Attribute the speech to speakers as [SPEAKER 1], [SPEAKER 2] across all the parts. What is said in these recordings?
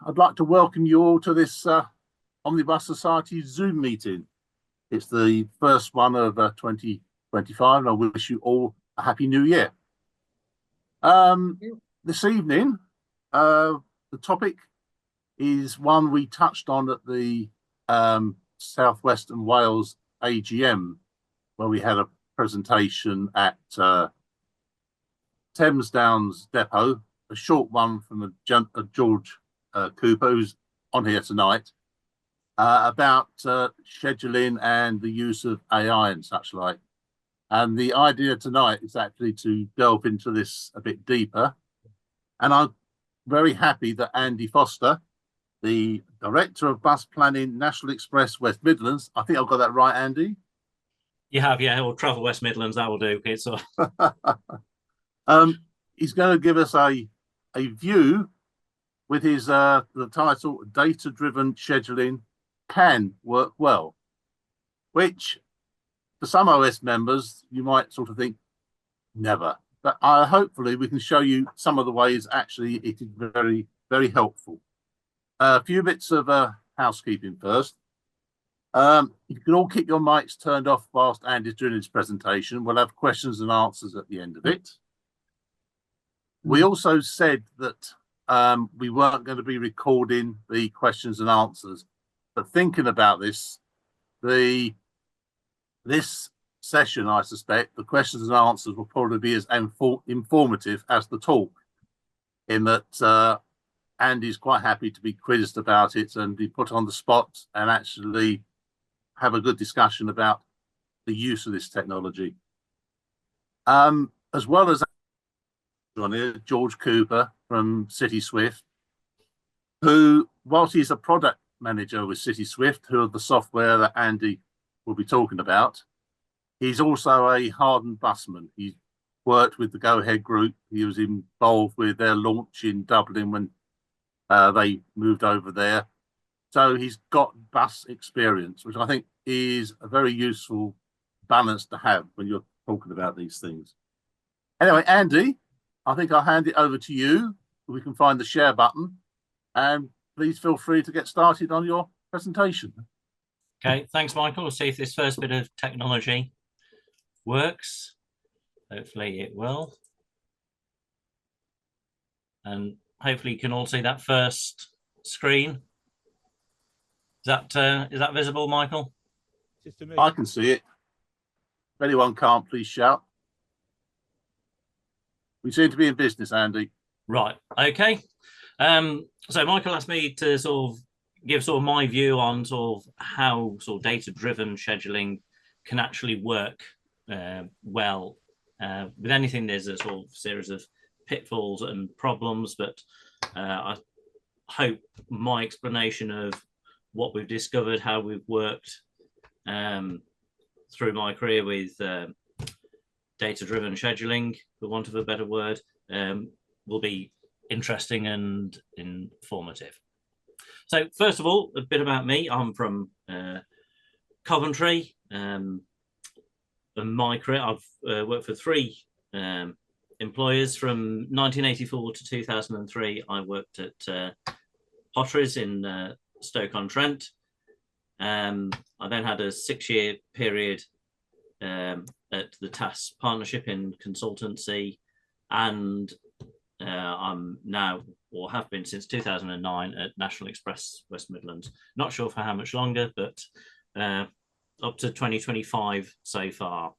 [SPEAKER 1] I'd like to welcome you all to this Omnibus Society Zoom meeting. It's the first one of 2025, and I wish you all a happy new year. This evening, the topic is one we touched on at the South West and Wales AGM, where we had a presentation at Thames Downs Depot, a short one from George Cooper, who's on here tonight, about scheduling and the use of AI and such like. And the idea tonight is actually to delve into this a bit deeper. And I'm very happy that Andy Foster, the Director of Bus Planning, National Express West Midlands, I think I've got that right, Andy?
[SPEAKER 2] You have, yeah, or Travel West Midlands, that will do. Okay, so
[SPEAKER 1] he's going to give us a view with his the title Data-Driven Scheduling Can Work Well, which for some OS members you might sort of think never, but hopefully we can show you some of the ways actually it is very, very helpful. A few bits of housekeeping first. You can all keep your mics turned off whilst Andy's doing his presentation. We'll have questions and answers at the end of it. We also said that we weren't going to be recording the questions and answers, but thinking about this session, I suspect the questions and answers will probably be as informative as the talk, in that Andy's quite happy to be quizzed about it and be put on the spot and actually have a good discussion about the use of this technology. As well as on here, George Cooper from City Swift, who, whilst he's a product manager with City Swift, who are the software that Andy will be talking about, he's also a hardened busman. He's worked with the Go Ahead group. He was involved with their launch in Dublin when they moved over there. So he's got bus experience, which I think is a very useful balance to have when you're talking about these things. Anyway, Andy, I think I'll hand it over to you. We can find the share button, and please feel free to get started on your presentation.
[SPEAKER 2] okay, thanks, Michael. We'll see if this first bit of technology works. Hopefully it will. And hopefully you can all see that first screen. Is that visible, Michael?
[SPEAKER 1] I can see it. If anyone can't, please shout. We seem to be in business, Andy.
[SPEAKER 2] Right. Okay. So Michael asked me to sort of give sort of my view on sort of how sort of data-driven scheduling can actually work well. With anything, there's a sort of series of pitfalls and problems, but I hope my explanation of what we've discovered, how we've worked through my career with data-driven scheduling, for want of a better word, will be interesting and informative. So first of all, a bit about me. I'm from Coventry. In my career, I've worked for three employers. From 1984 to 2003, I worked at Potteries in Stoke-on-Trent. I then had a 6-year period at the TAS Partnership in consultancy, and I'm now, or have been since 2009, at National Express West Midlands. Not sure for how much longer, but up to 2025 so far.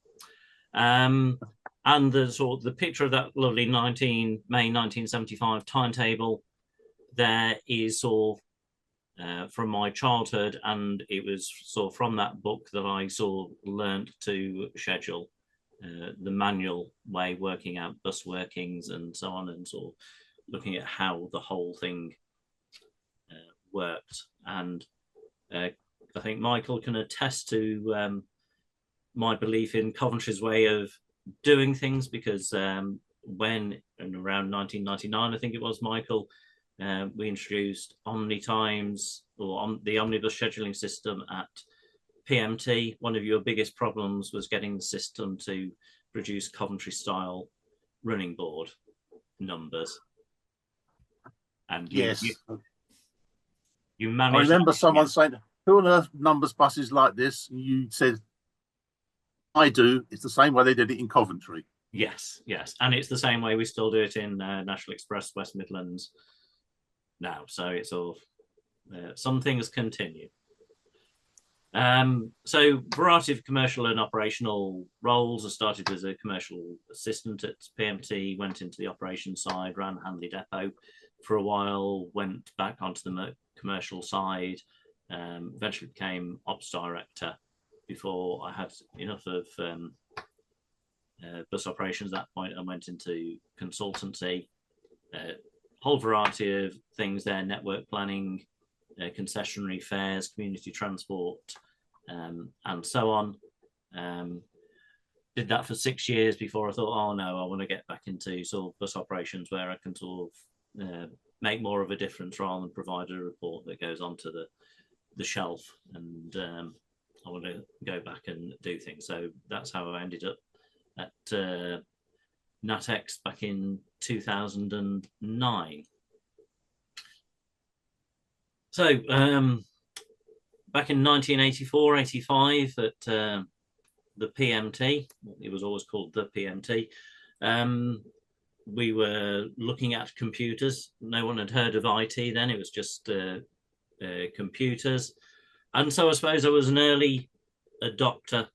[SPEAKER 2] And the picture of that lovely May 1975 timetable there is sort of from my childhood, and it was sort of from that book that I sort of learned to schedule the manual way, working out bus workings and so on, and sort of looking at how the whole thing worked. And I think Michael can attest to my belief in Coventry's way of doing things, because when in around 1999, I think it was, Michael, we introduced Omni Times, or the Omnibus scheduling system at PMT. One of your biggest problems was getting the system to produce Coventry style running board numbers. And
[SPEAKER 1] yes,
[SPEAKER 2] You
[SPEAKER 1] I
[SPEAKER 2] manage.
[SPEAKER 1] remember someone saying, "Who on earth numbers buses like this?" And you said, "I do. It's the same way they did it in Coventry."
[SPEAKER 2] Yes, yes, and it's the same way we still do it in National Express West Midlands now. So it's all some things continue. So variety of commercial and operational roles. I started as a commercial assistant at PMT, went into the operations side, ran Handley Depot for a while, went back onto the commercial side, eventually became ops director before I had enough of bus operations at that point and went into consultancy. Whole variety of things there: network planning, concessionary fares, community transport, and so on. Did that for 6 years before I thought, oh no, I want to get back into sort of bus operations where I can sort of make more of a difference rather than provide a report that goes onto the shelf. And I want to go back and do things. So that's how I ended up at NatEx back in 2009. So back in 1984-85 at the PMT, it was always called the PMT, we were looking at computers. No one had heard of IT then. It was just computers. And so I suppose I was an early adopter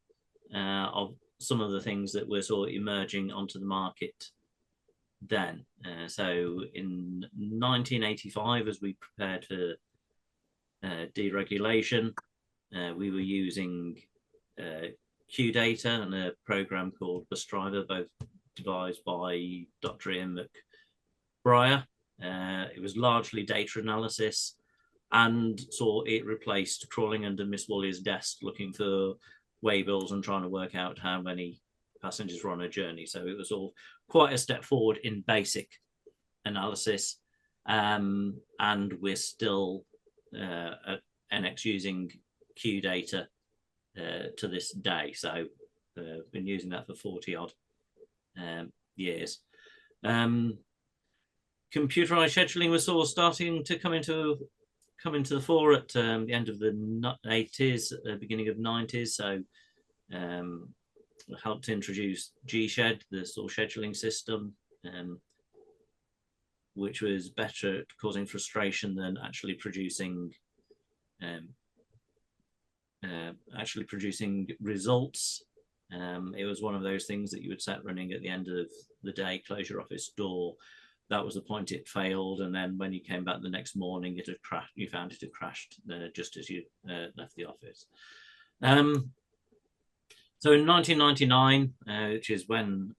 [SPEAKER 2] of some of the things that were sort of emerging onto the market then. So in 1985, as we prepared for deregulation, we were using Q data and a program called Bus Driver, both devised by Dr. Ian McBriar. It was largely data analysis, and so it replaced crawling under Miss Woolley's desk looking for waybills and trying to work out how many passengers were on a journey. So it was all quite a step forward in basic analysis, and we're still at NX using Q data to this day. So been using that for 40 odd years. Computerized scheduling was sort of starting to come into the fore at the end of the 80s, beginning of 90s. So helped introduce GSched, the sort of scheduling system, which was better at causing frustration than actually producing results. It was one of those things that you would set running at the end of the day, close your office door. That was the point it failed, and then when you came back the next morning, it had crashed. You found it had crashed just as you left the office. So in 1999, which is when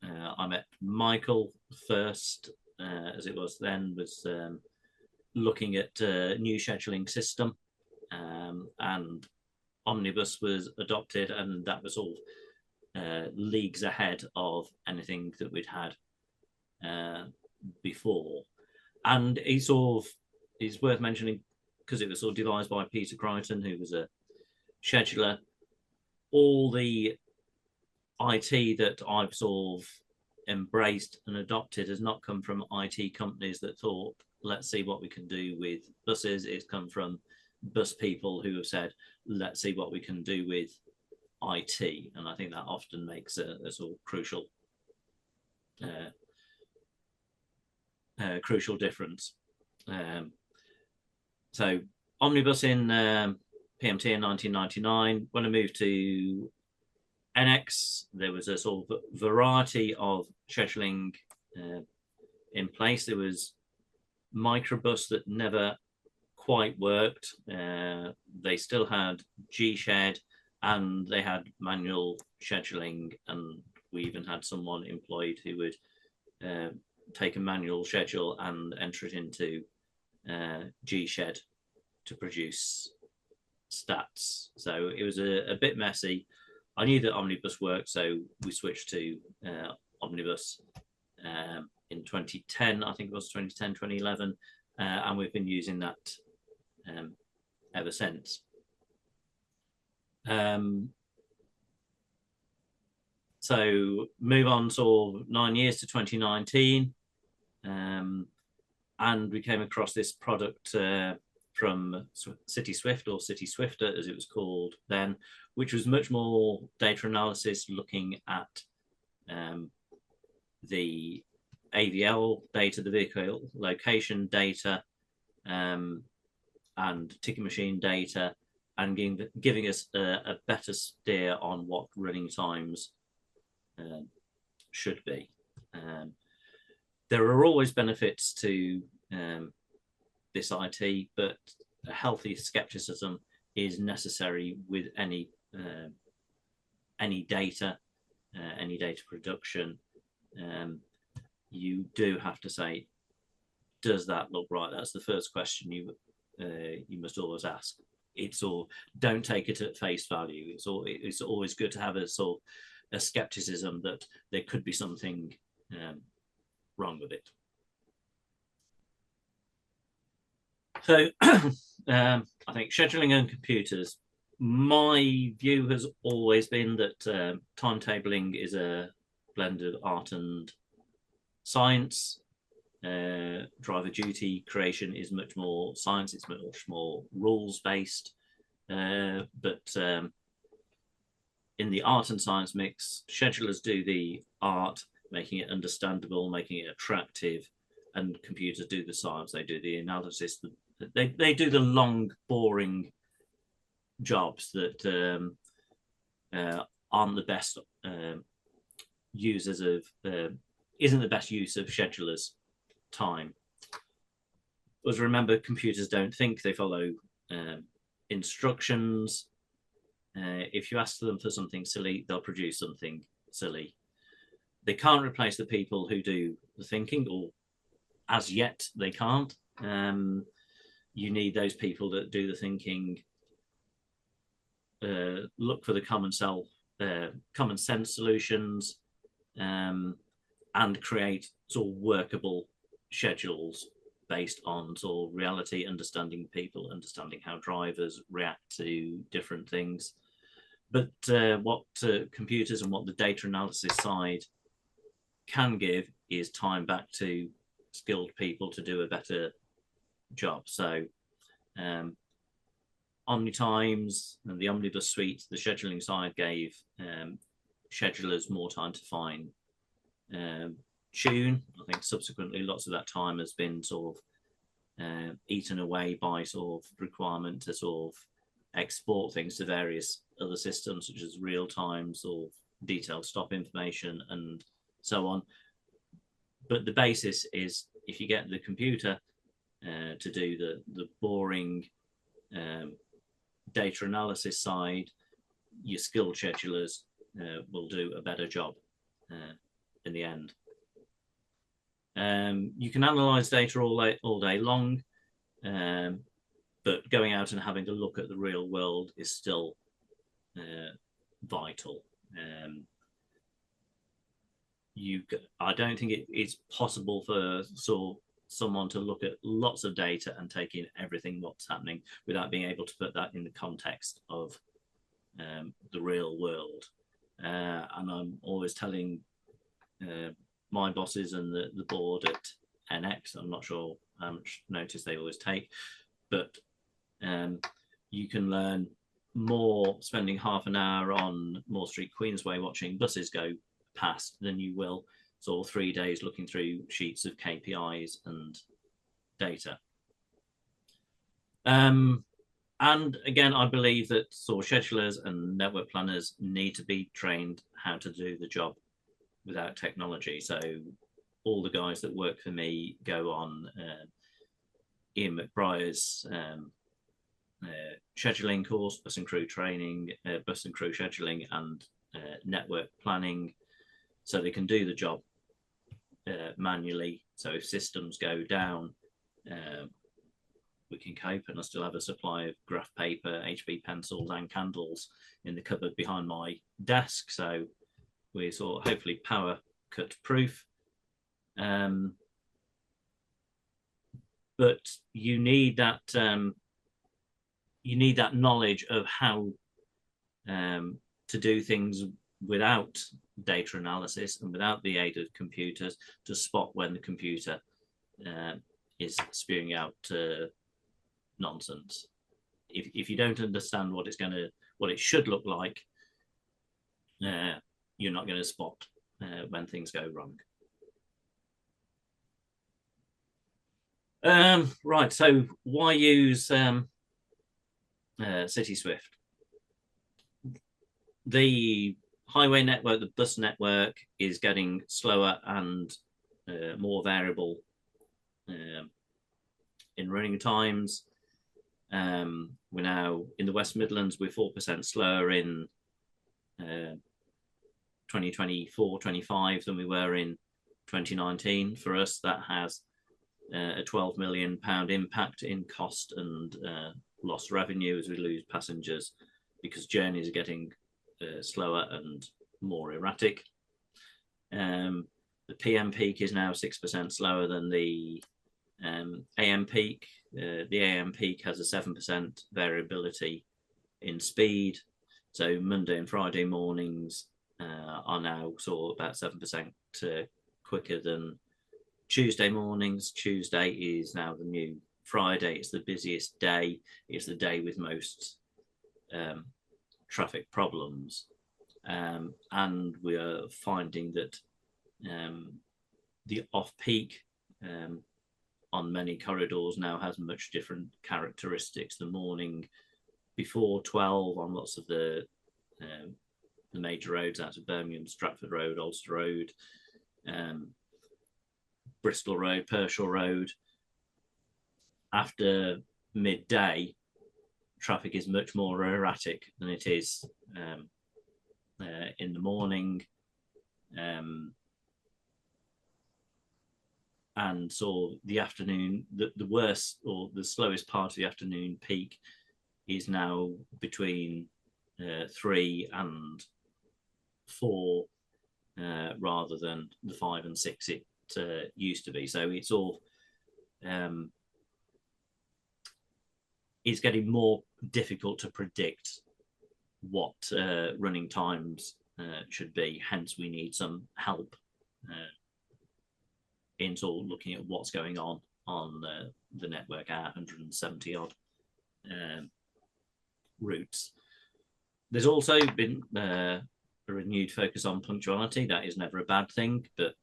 [SPEAKER 2] I met Michael first, as it was then, was looking at a new scheduling system, and Omnibus was adopted, and that was all leagues ahead of anything that we'd had before. And it's worth mentioning because it was sort of devised by Peter Crichton, who was a scheduler. All the IT that I've sort of embraced and adopted has not come from IT companies that thought, let's see what we can do with buses. It's come from bus people who have said, let's see what we can do with IT. And I think that often makes a sort of crucial difference. So Omnibus in PMT in 1999. When I moved to NX, there was a sort of variety of scheduling in place. There was microbus that never quite worked. They still had GSched, and they had manual scheduling, and we even had someone employed who would take a manual schedule and enter it into GSched to produce stats. So it was a bit messy. I knew that Omnibus worked, so we switched to Omnibus in 2010, I think it was 2010, 2011, and we've been using that ever since. So move on sort of 9 years to 2019, and we came across this product from City Swift, or City Swifter as it was called then, which was much more data analysis, looking at the AVL data, the vehicle location data, and ticket machine data, and giving us a better steer on what running times should be. There are always benefits to this IT, but a healthy skepticism is necessary with any data production. You do have to say, does that look right? That's the first question you must always ask. It's all, don't take it at face value. It's always good to have a sort of a skepticism that there could be something wrong with it. So I think scheduling and computers, my view has always been that timetabling is a blend of art and science. Driver duty creation is much more science, it's much more rules based, but in the art and science mix, schedulers do the art, making it understandable, making it attractive, and computers do the science. They do the analysis. They do the long, boring jobs that aren't the best users of, isn't the best use of schedulers' time. Always remember, computers don't think, they follow instructions. If you ask them for something silly, they'll produce something silly. They can't replace the people who do the thinking, or as yet they can't. You need those people that do the thinking, look for the common sense solutions, and create sort of workable schedules based on sort of reality, understanding people, understanding how drivers react to different things. But what computers and what the data analysis side can give is time back to skilled people to do a better job. So OmniTimes and the Omnibus suite, the scheduling side, gave schedulers more time to fine tune. I think subsequently lots of that time has been sort of eaten away by sort of requirement to sort of export things to various other systems, such as real time, sort of detailed stop information and so on. But the basis is, if you get the computer to do the boring data analysis side, your skilled schedulers will do a better job in the end. You can analyze data all day long, but going out and having a look at the real world is still vital. I don't think it's possible for someone to look at lots of data and take in everything what's happening without being able to put that in the context of the real world. And I'm always telling my bosses and the board at NX, I'm not sure how much notice they always take, but you can learn more spending half an hour on Moore Street, Queensway, watching buses go past than you will sort of 3 days looking through sheets of KPIs and data. And again, I believe that sort of schedulers and network planners need to be trained how to do the job without technology. So all the guys that work for me go on Ian McBriar's scheduling course, bus and crew training, bus and crew scheduling, and network planning, so they can do the job manually. So if systems go down, we can cope, and I still have a supply of graph paper, HB pencils and candles in the cupboard behind my desk, so we're sort of hopefully power cut proof. But you need that knowledge of how to do things without data analysis and without the aid of computers, to spot when the computer is spewing out nonsense. If you don't understand what it should look like, you're not going to spot when things go wrong. Right, so why use City Swift? The highway network, the bus network, is getting slower and more variable in running times. We're now in the West Midlands, we're 4% slower in 2024-25 than we were in 2019. For us, that has a £12 million impact in cost and lost revenue as we lose passengers because journeys are getting slower and more erratic. The PM peak is now 6% slower than the AM peak. The AM peak has a 7% variability in speed. So Monday and Friday mornings are now sort of about 7% quicker than Tuesday mornings. Tuesday is now the new Friday. It's the busiest day. It's the day with most traffic problems. And we are finding that the off-peak on many corridors now has much different characteristics. The morning before 12 on lots of the major roads out of Birmingham, Stratford Road, Ulster Road, Bristol Road, Pershore Road. After midday, traffic is much more erratic than it is in the morning. And so the afternoon, the worst or the slowest part of the afternoon peak is now between 3 and 4 rather than the 5 and 6 it used to be. So it's all it's getting more difficult to predict what running times should be. Hence, we need some help in sort of looking at what's going on the network, our 170 odd routes. There's also been a renewed focus on punctuality. That is never a bad thing, but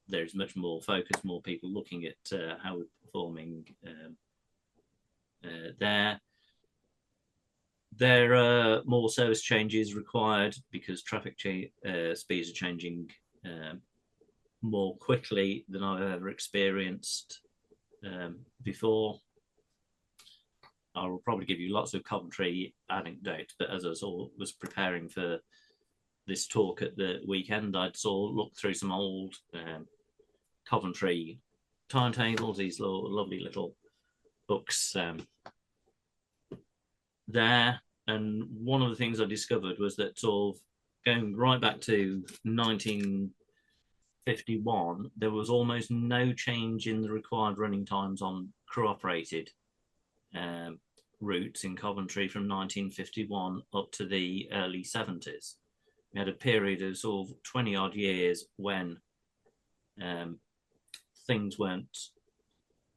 [SPEAKER 2] there's much more focus, more people looking at how we're performing there. There are more service changes required because traffic speeds are changing more quickly than I've ever experienced before. I will probably give you lots of Coventry anecdotes, but as I was preparing for this talk at the weekend, I'd looked through some old Coventry timetables, these lovely little books there. And one of the things I discovered was that sort of going right back to 1951, there was almost no change in the required running times on crew-operated routes in Coventry from 1951 up to the early 70s. We had a period of sort of 20 odd years when things weren't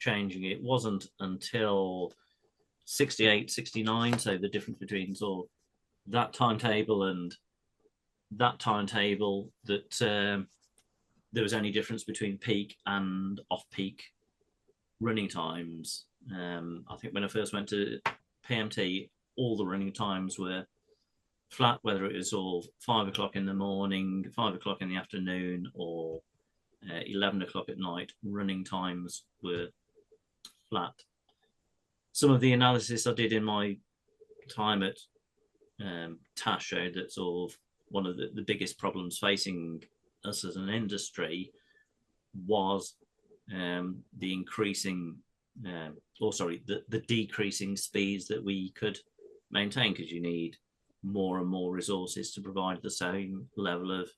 [SPEAKER 2] changing. It wasn't until 68, 69, so the difference between sort of that timetable and that timetable, that there was any difference between peak and off-peak running times. I think when I first went to PMT, all the running times were flat, whether it was all 5 o'clock in the morning, 5 o'clock in the afternoon, or 11 o'clock at night. Running times were flat. Some of the analysis I did in my time at TAS showed that sort of one of the biggest problems facing us as an industry was the increasing, the decreasing speeds that we could maintain, because you need more and more resources to provide the same level of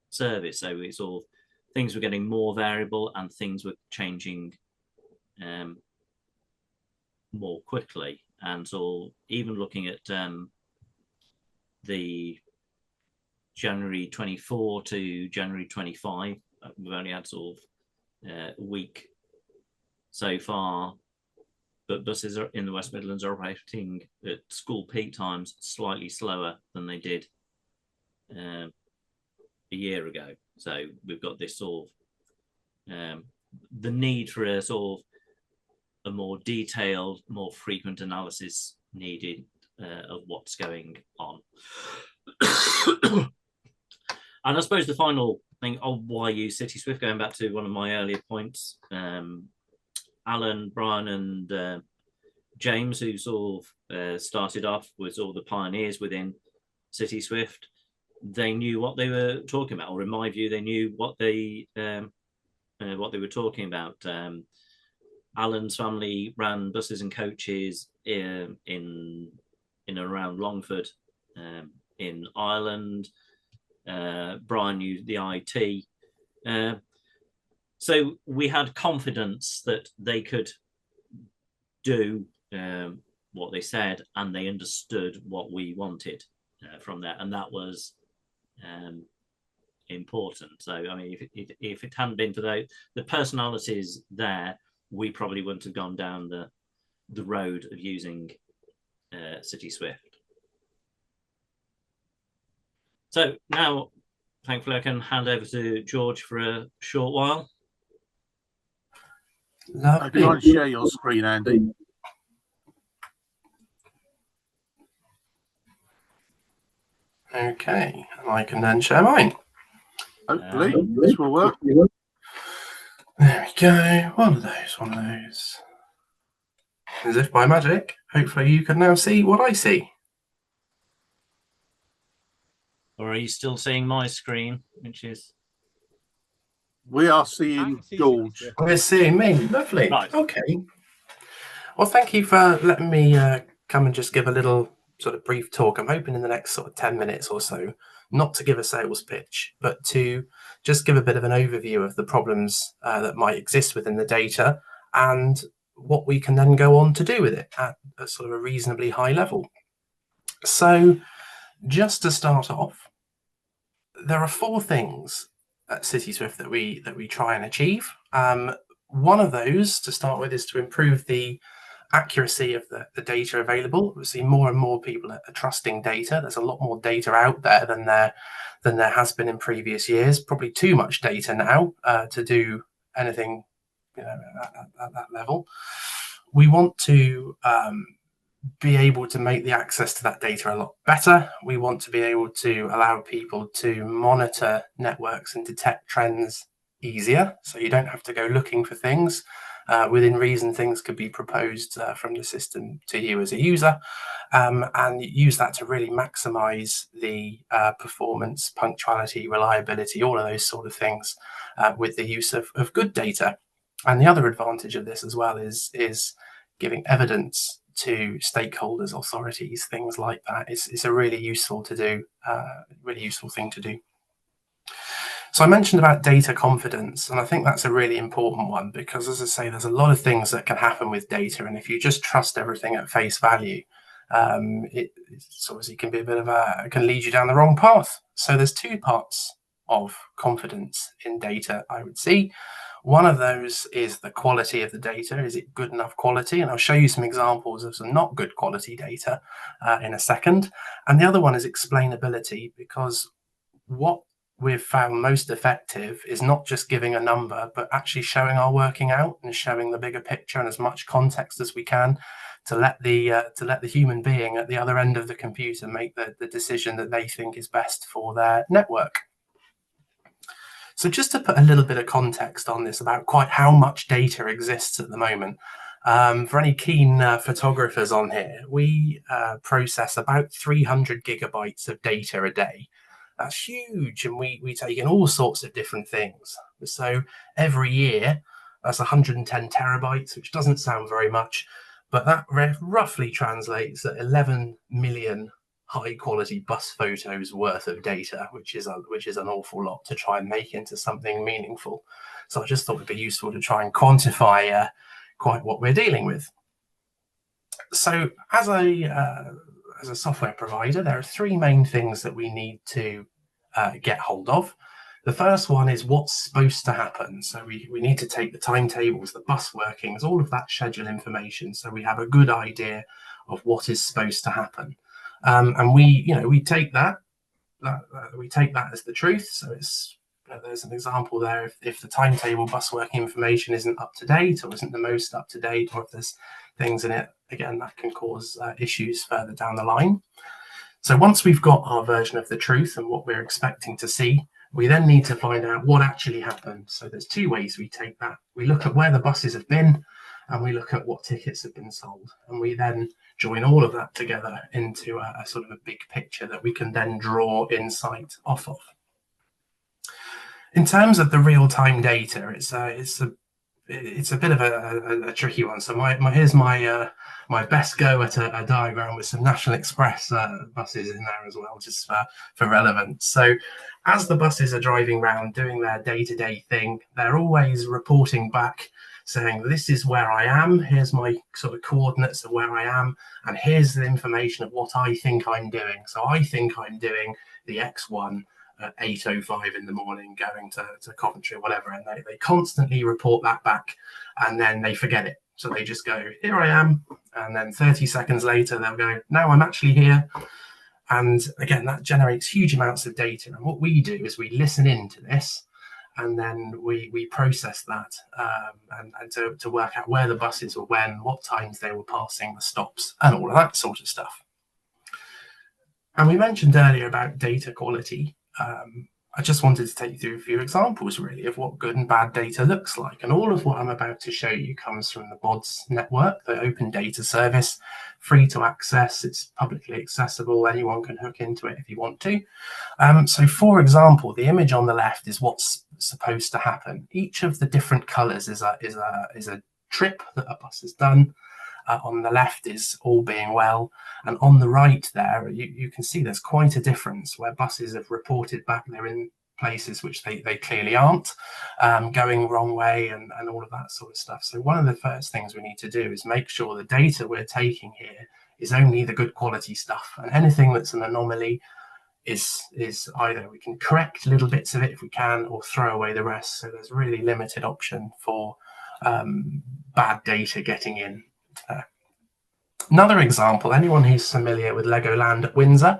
[SPEAKER 2] service. So it's all things were getting more variable and things were changing more quickly. And so even looking at the January 24 to January 25, we've only had sort of a week so far, but buses in the West Midlands are operating at school peak times slightly slower than they did a year ago. So we've got this sort of the need for a sort of a more detailed, more frequent analysis needed of what's going on. And I suppose the final thing of why use City Swift, going back to one of my earlier points, Alan, Brian, and James, who sort of started off with all the pioneers within City Swift, they knew what they were talking about, or in my view, they knew what they were talking about. Alan's family ran buses and coaches in and around Longford, in Ireland. Brian knew the IT. So we had confidence that they could do what they said, and they understood what we wanted from that, and that was important. So, I mean, if it hadn't been for the personalities there, we probably wouldn't have gone down the road of using City Swift. So now, thankfully, I can hand over to George for a short while.
[SPEAKER 1] Do you want to share your screen, Andy?
[SPEAKER 3] Okay, and I can then share mine.
[SPEAKER 1] Hopefully, this will work.
[SPEAKER 3] There we go. One of those. As if by magic, hopefully you can now see what I see.
[SPEAKER 2] Or are you still seeing my screen, which is...
[SPEAKER 1] We are seeing George.
[SPEAKER 3] We're seeing me. Lovely.
[SPEAKER 2] Right.
[SPEAKER 3] Okay. Well, thank you for letting me come and just give a little sort of brief talk. I'm hoping in the next sort of 10 minutes or so, not to give a sales pitch, but to just give a bit of an overview of the problems that might exist within the data and what we can then go on to do with it at a sort of a reasonably high level. So just to start off, there are 4 things at City Swift that we try and achieve. One of those to start with is to improve the accuracy of the data available. We see more and more people are trusting data. There's a lot more data out there than there has been in previous years. Probably too much data now to do anything, at that level. We want to be able to make the access to that data a lot better. We want to be able to allow people to monitor networks and detect trends easier, so you don't have to go looking for things. Within reason, things could be proposed from the system to you as a user, and use that to really maximize the performance, punctuality, reliability, all of those sort of things with the use of good data. And the other advantage of this as well is giving evidence to stakeholders, authorities, things like that. It's a really useful thing to do. So I mentioned about data confidence, and I think that's a really important one because, as I say, there's a lot of things that can happen with data, and if you just trust everything at face value, it's obviously can be a bit of can lead you down the wrong path. So there's 2 parts of confidence in data, I would see. One of those is the quality of the data. Is it good enough quality? And I'll show you some examples of some not good quality data in a second. And the other one is explainability, because what we've found most effective is not just giving a number, but actually showing our working out and showing the bigger picture and as much context as we can to let the human being at the other end of the computer make the decision that they think is best for their network. So just to put a little bit of context on this about quite how much data exists at the moment, for any keen photographers on here, we process about 300 gigabytes of data a day. That's huge, and we take in all sorts of different things. So every year, that's 110 terabytes, which doesn't sound very much, but that roughly translates at 11 million high quality bus photos worth of data, which is an awful lot to try and make into something meaningful. So I just thought it'd be useful to try and quantify quite what we're dealing with. So as a software provider, there are 3 main things that we need to get hold of. The first one is what's supposed to happen. So we need to take the timetables, the bus workings, all of that schedule information, so we have a good idea of what is supposed to happen. And we take that as the truth. So it's there's an example there. If the timetable bus working information isn't up to date or isn't the most up to date, or if there's things in it, again, that can cause issues further down the line. So once we've got our version of the truth and what we're expecting to see, we then need to find out what actually happened. So there's two ways we take that. We look at where the buses have been, and we look at what tickets have been sold. And we then join all of that together into a sort of a big picture that we can then draw insight off of. In terms of the real-time data, it's a bit of a tricky one. So here's my best go at a diagram with some National Express buses in there as well, just for relevance. So as the buses are driving around doing their day-to-day thing, they're always reporting back saying, this is where I am, here's my sort of coordinates of where I am, and here's the information of what I think I'm doing. So I think I'm doing the X1 at 8:05 in the morning going to Coventry or whatever, and they constantly report that back, and then they forget it. So they just go, here I am, and then 30 seconds later they'll go, now I'm actually here. And again, that generates huge amounts of data, and what we do is we listen into this, and then we process that and to work out where the buses were when, what times they were passing the stops, and all of that sort of stuff. And we mentioned earlier about data quality. I just wanted to take you through a few examples really of what good and bad data looks like, and all of what I'm about to show you comes from the BODS network, the Open Data Service, free to access, it's publicly accessible, anyone can hook into it if you want to. So for example, the image on the left is what's supposed to happen. Each of the different colors is a trip that a bus has done. On the left is all being well, and on the right there you can see there's quite a difference where buses have reported back they're in places which they clearly aren't, going wrong way and all of that sort of stuff. So one of the first things we need to do is make sure the data we're taking here is only the good quality stuff, and anything that's an anomaly is either we can correct little bits of it if we can, or throw away the rest. So there's really limited option for bad data getting in. Another example, anyone who's familiar with Legoland at Windsor,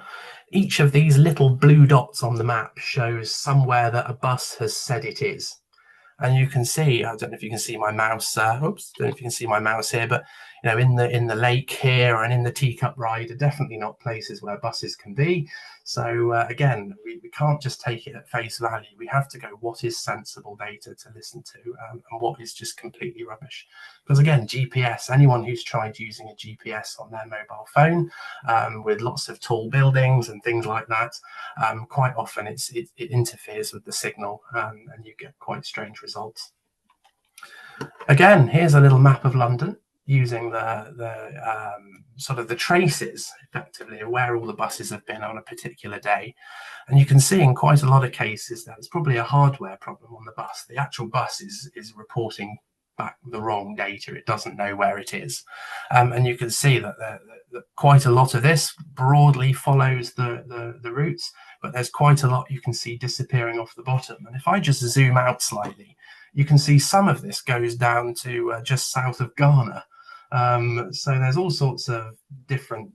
[SPEAKER 3] each of these little blue dots on the map shows somewhere that a bus has said it is. And you can see, I don't know if you can see my mouse, don't know if you can see my mouse here, but in the lake here and in the teacup ride are definitely not places where buses can be. So again, we can't just take it at face value. We have to go, what is sensible data to listen to, and what is just completely rubbish. Because again, GPS, anyone who's tried using a GPS on their mobile phone with lots of tall buildings and things like that, quite often it interferes with the signal, and you get quite strange results. Again, here's a little map of London using the sort of the traces effectively of where all the buses have been on a particular day, and you can see in quite a lot of cases that it's probably a hardware problem on the bus. The actual bus is reporting back the wrong data, it doesn't know where it is, and you can see that quite a lot of this broadly follows the routes, but there's quite a lot you can see disappearing off the bottom. And if I just zoom out slightly, you can see some of this goes down to just south of Ghana. So there's all sorts of different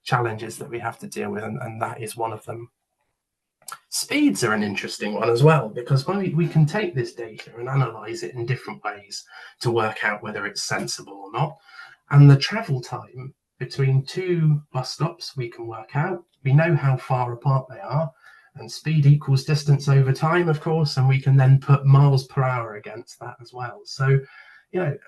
[SPEAKER 3] challenges that we have to deal with, and that is one of them. Speeds are an interesting one as well, because when we can take this data and analyze it in different ways to work out whether it's sensible or not. And the travel time between two bus stops we can work out. We know how far apart they are, and speed equals distance over time, of course, and we can then put miles per hour against that as well. So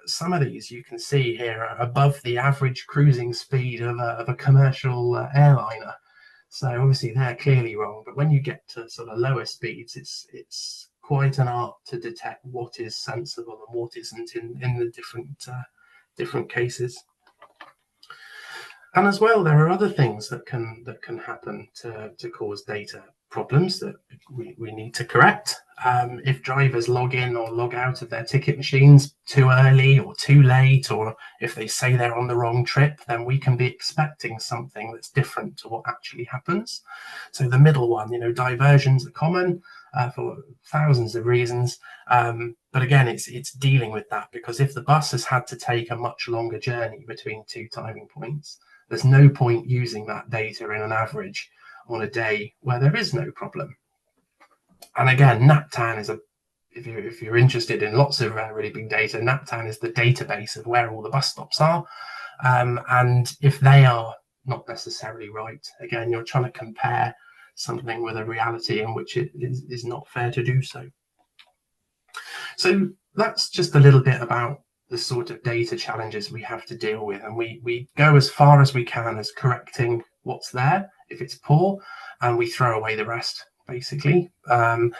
[SPEAKER 3] some of these you can see here are above the average cruising speed of a commercial airliner. So obviously they're clearly wrong, but when you get to sort of lower speeds, it's quite an art to detect what is sensible and what isn't in the different cases. And as well, there are other things that can happen to cause data problems that we need to correct. If drivers log in or log out of their ticket machines too early or too late, or if they say they're on the wrong trip, then we can be expecting something that's different to what actually happens. So the middle one, diversions are common. for thousands of reasons. But again, it's dealing with that, because if the bus has had to take a much longer journey between two timing points, there's no point using that data in an average on a day where there is no problem. And again, NatTan is if you're interested in lots of really big data, NatTan is the database of where all the bus stops are. And if they are not necessarily right, again, you're trying to compare something with a reality in which it is not fair to do so. So that's just a little bit about the sort of data challenges we have to deal with. And we go as far as we can as correcting what's there if it's poor, and we throw away the rest, basically. And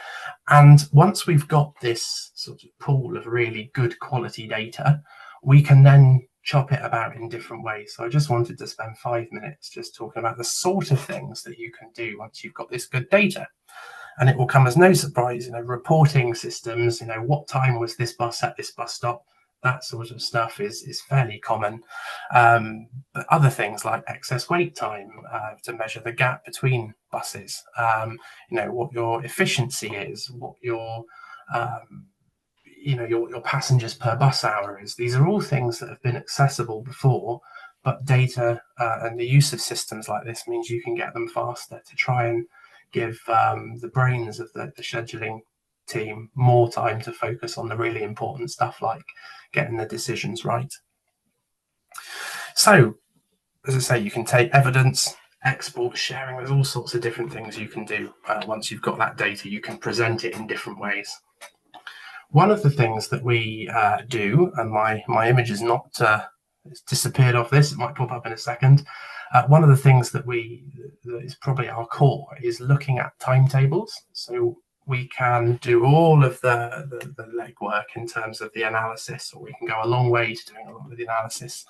[SPEAKER 3] once we've got this sort of pool of really good quality data, we can then chop it about in different ways. So I just wanted to spend 5 minutes just talking about the sort of things that you can do once you've got this good data. And it will come as no surprise, reporting systems, what time was this bus at this bus stop, that sort of stuff is fairly common. But other things like excess wait time to measure the gap between buses, what your efficiency is, what your your passengers per bus hour is. These are all things that have been accessible before, but data and the use of systems like this means you can get them faster to try and give the brains of the scheduling team more time to focus on the really important stuff like getting the decisions right. So, as I say, you can take evidence, export, sharing. There's all sorts of different things you can do once you've got that data. You can present it in different ways. One of the things that we do, and my image is not it's disappeared off this, it might pop up in a second. One of the things that is probably our core is looking at timetables. So we can do all of the legwork in terms of the analysis, or we can go a long way to doing a lot of the analysis,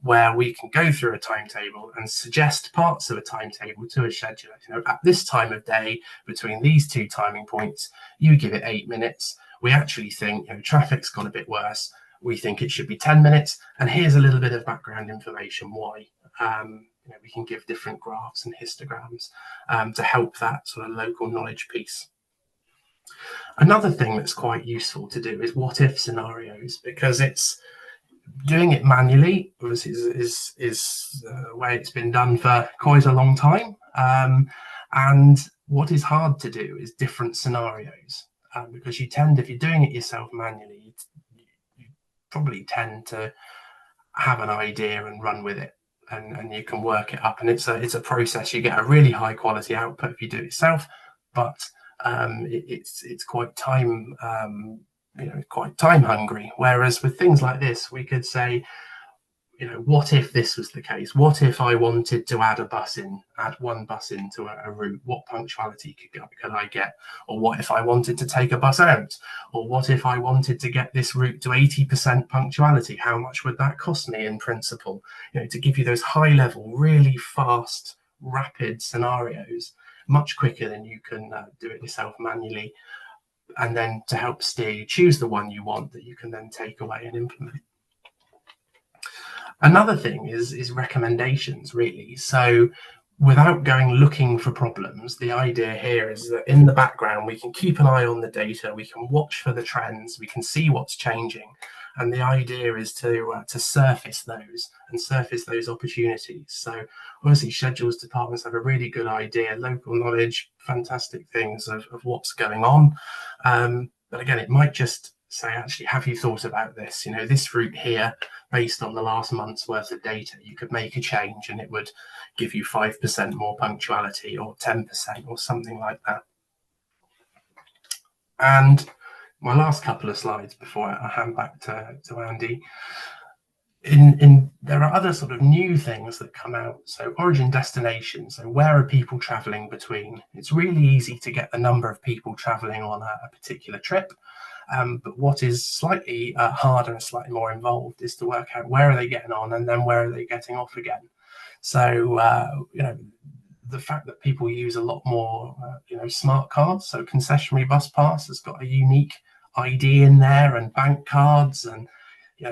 [SPEAKER 3] where we can go through a timetable and suggest parts of a timetable to a scheduler. At this time of day, between these two timing points, you give it 8 minutes. We actually think traffic's got a bit worse. We think it should be 10 minutes. And here's a little bit of background information why. We can give different graphs and histograms to help that sort of local knowledge piece. Another thing that's quite useful to do is what if scenarios, because it's doing it manually obviously is the way it's been done for quite a long time. And what is hard to do is different scenarios, because if you're doing it yourself manually, you probably tend to have an idea and run with it. And you can work it up, and it's a process. You get a really high quality output if you do it yourself, but it's quite time quite time hungry. Whereas with things like this, we could say, what if this was the case? What if I wanted to add one bus into a route? What punctuality could I get? Or what if I wanted to take a bus out? Or what if I wanted to get this route to 80% punctuality? How much would that cost me in principle? To give you those high level, really fast, rapid scenarios, much quicker than you can do it yourself manually. And then to help steer you, choose the one you want that you can then take away and implement. Another thing is recommendations, really. So without going looking for problems, the idea here is that in the background, we can keep an eye on the data, we can watch for the trends, we can see what's changing. And the idea is to surface those opportunities. So obviously schedules departments have a really good idea, local knowledge, fantastic things of what's going on. But again, it might just say, actually, have you thought about this? This route here, based on the last month's worth of data, you could make a change and it would give you 5% more punctuality or 10% or something like that. And my last couple of slides before I hand back to Andy. There are other sort of new things that come out. So origin destination. So where are people traveling between? It's really easy to get the number of people traveling on a particular trip. But what is slightly harder and slightly more involved is to work out where are they getting on and then where are they getting off again. So, the fact that people use a lot more, smart cards. So concessionary bus pass has got a unique ID in there, and bank cards and,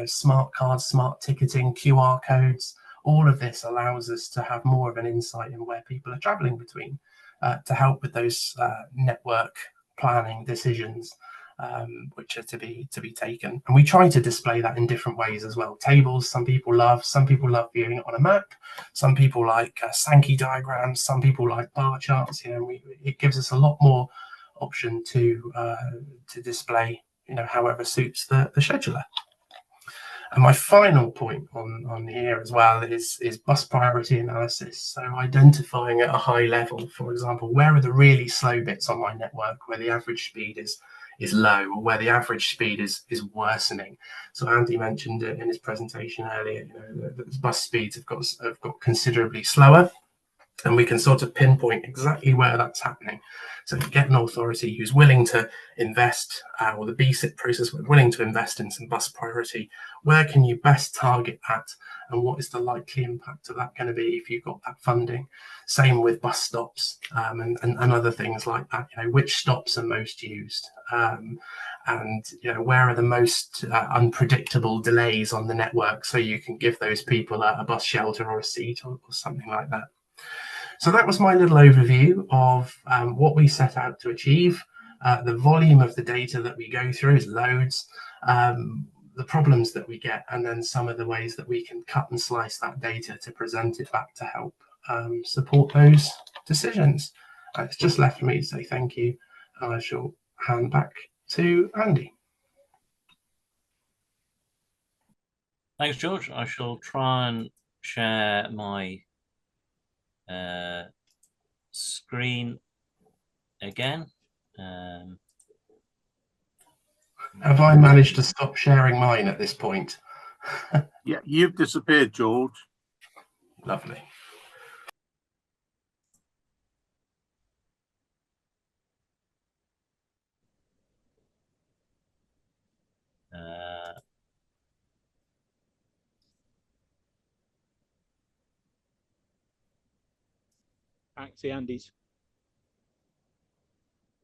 [SPEAKER 3] smart cards, smart ticketing, QR codes. All of this allows us to have more of an insight in where people are traveling between to help with those network planning decisions which are to be taken. And we try to display that in different ways as well. Tables, some people love viewing it on a map. Some people like Sankey diagrams. Some people like bar charts. You know, it gives us a lot more option to display, you know, however suits the scheduler. And my final point on here as well is bus priority analysis. So identifying at a high level, for example, where are the really slow bits on my network where the average speed is low, or where the average speed is worsening. So Andy mentioned it in his presentation earlier. You know, the bus speeds have got considerably slower, and we can sort of pinpoint exactly where that's happening. So you get an authority who's willing to invest, or the BSIP process, we're willing to invest in some bus priority. Where can you best target that, and what is the likely impact of that going to be if you've got that funding? Same with bus stops and other things like that. You know, which stops are most used, and you know, where are the most unpredictable delays on the network, so you can give those people a bus shelter or a seat or something like that. So that was my little overview of what we set out to achieve. The volume of the data that we go through is loads, the problems that we get, and then some of the ways that we can cut and slice that data to present it back to help support those decisions. It's just left for me to say thank you, and I shall hand back to Andy.
[SPEAKER 2] Thanks, George. I shall try and share my screen again.
[SPEAKER 3] Have I managed to stop sharing mine at this point?
[SPEAKER 1] Yeah, you've disappeared, George.
[SPEAKER 3] Lovely.
[SPEAKER 4] Can't see Andy's.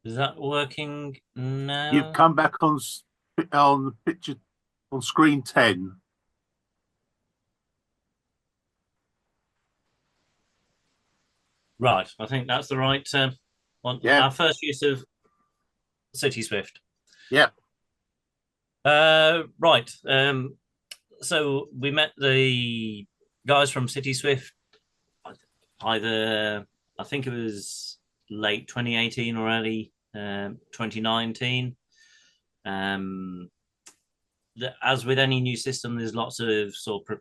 [SPEAKER 2] Is that working now?
[SPEAKER 1] You've come back on the picture on screen 10.
[SPEAKER 2] Right, I think that's the right one.
[SPEAKER 1] Yeah.
[SPEAKER 2] Our first use of City Swift.
[SPEAKER 1] Yeah.
[SPEAKER 2] Right. So we met the guys from City Swift either, I think it was late 2018 or early 2019. As with any new system, there's lots of sort of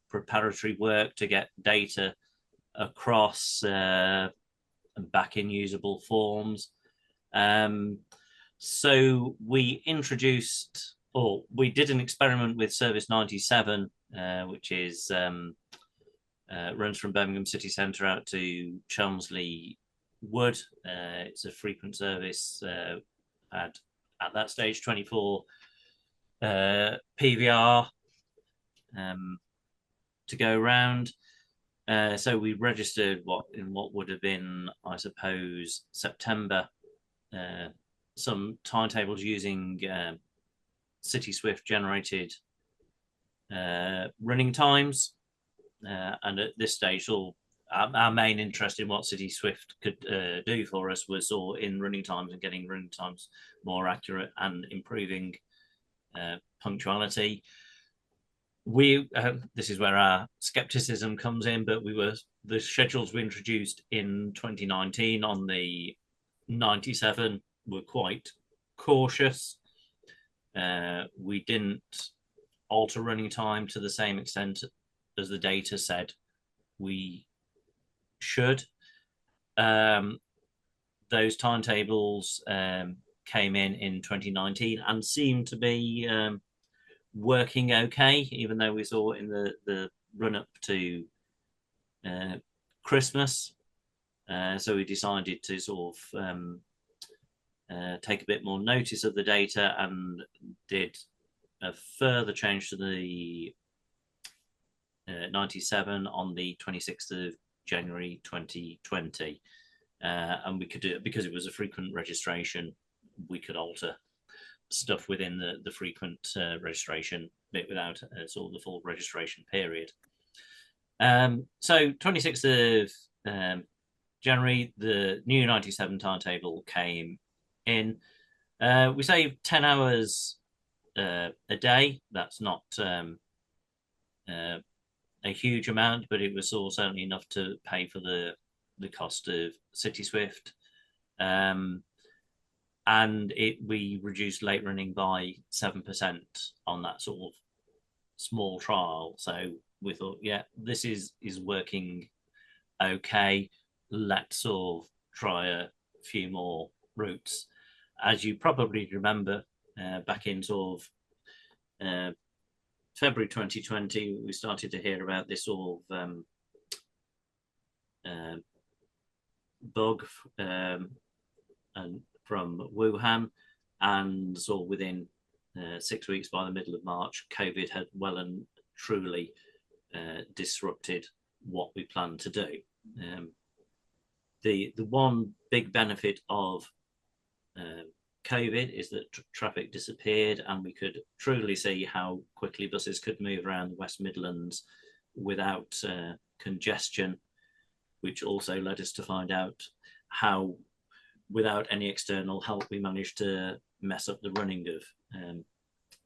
[SPEAKER 2] preparatory work to get data across and back in usable forms. So we introduced, or we did an experiment with Service 97, which is runs from Birmingham City Centre out to Chelmsley Wood. It's a frequent service, had at that stage 24 PVR to go around. So we registered what would have been, I suppose, September, some timetables using City Swift generated running times. And at this stage, our main interest in what City Swift could do for us was all in running times and getting running times more accurate and improving punctuality. This is where our skepticism comes in, but the schedules we introduced in 2019 on the 97 were quite cautious. We didn't alter running time to the same extent as the data said we should. Those timetables came in 2019 and seemed to be working okay, even though we saw in the run up to Christmas. So we decided to sort of take a bit more notice of the data and did a further change to the 97 on the 26th of January 2020. And we could do it because it was a frequent registration. We could alter stuff within the frequent registration bit without sort of the full registration period. So 26th of January, the new 97 timetable came in. We save 10 hours a day. That's not a huge amount, but it was all certainly enough to pay for the cost of City Swift. And we reduced late running by 7% on that sort of small trial. So we thought, yeah, this is working okay. Let's sort of try a few more routes. As you probably remember, back in sort of February 2020, we started to hear about this sort of bug and from Wuhan, and sort of within 6 weeks, by the middle of March, COVID had well and truly disrupted what we planned to do. The one big benefit of COVID is that traffic disappeared, and we could truly see how quickly buses could move around the West Midlands without congestion, which also led us to find out how, without any external help, we managed to mess up the running of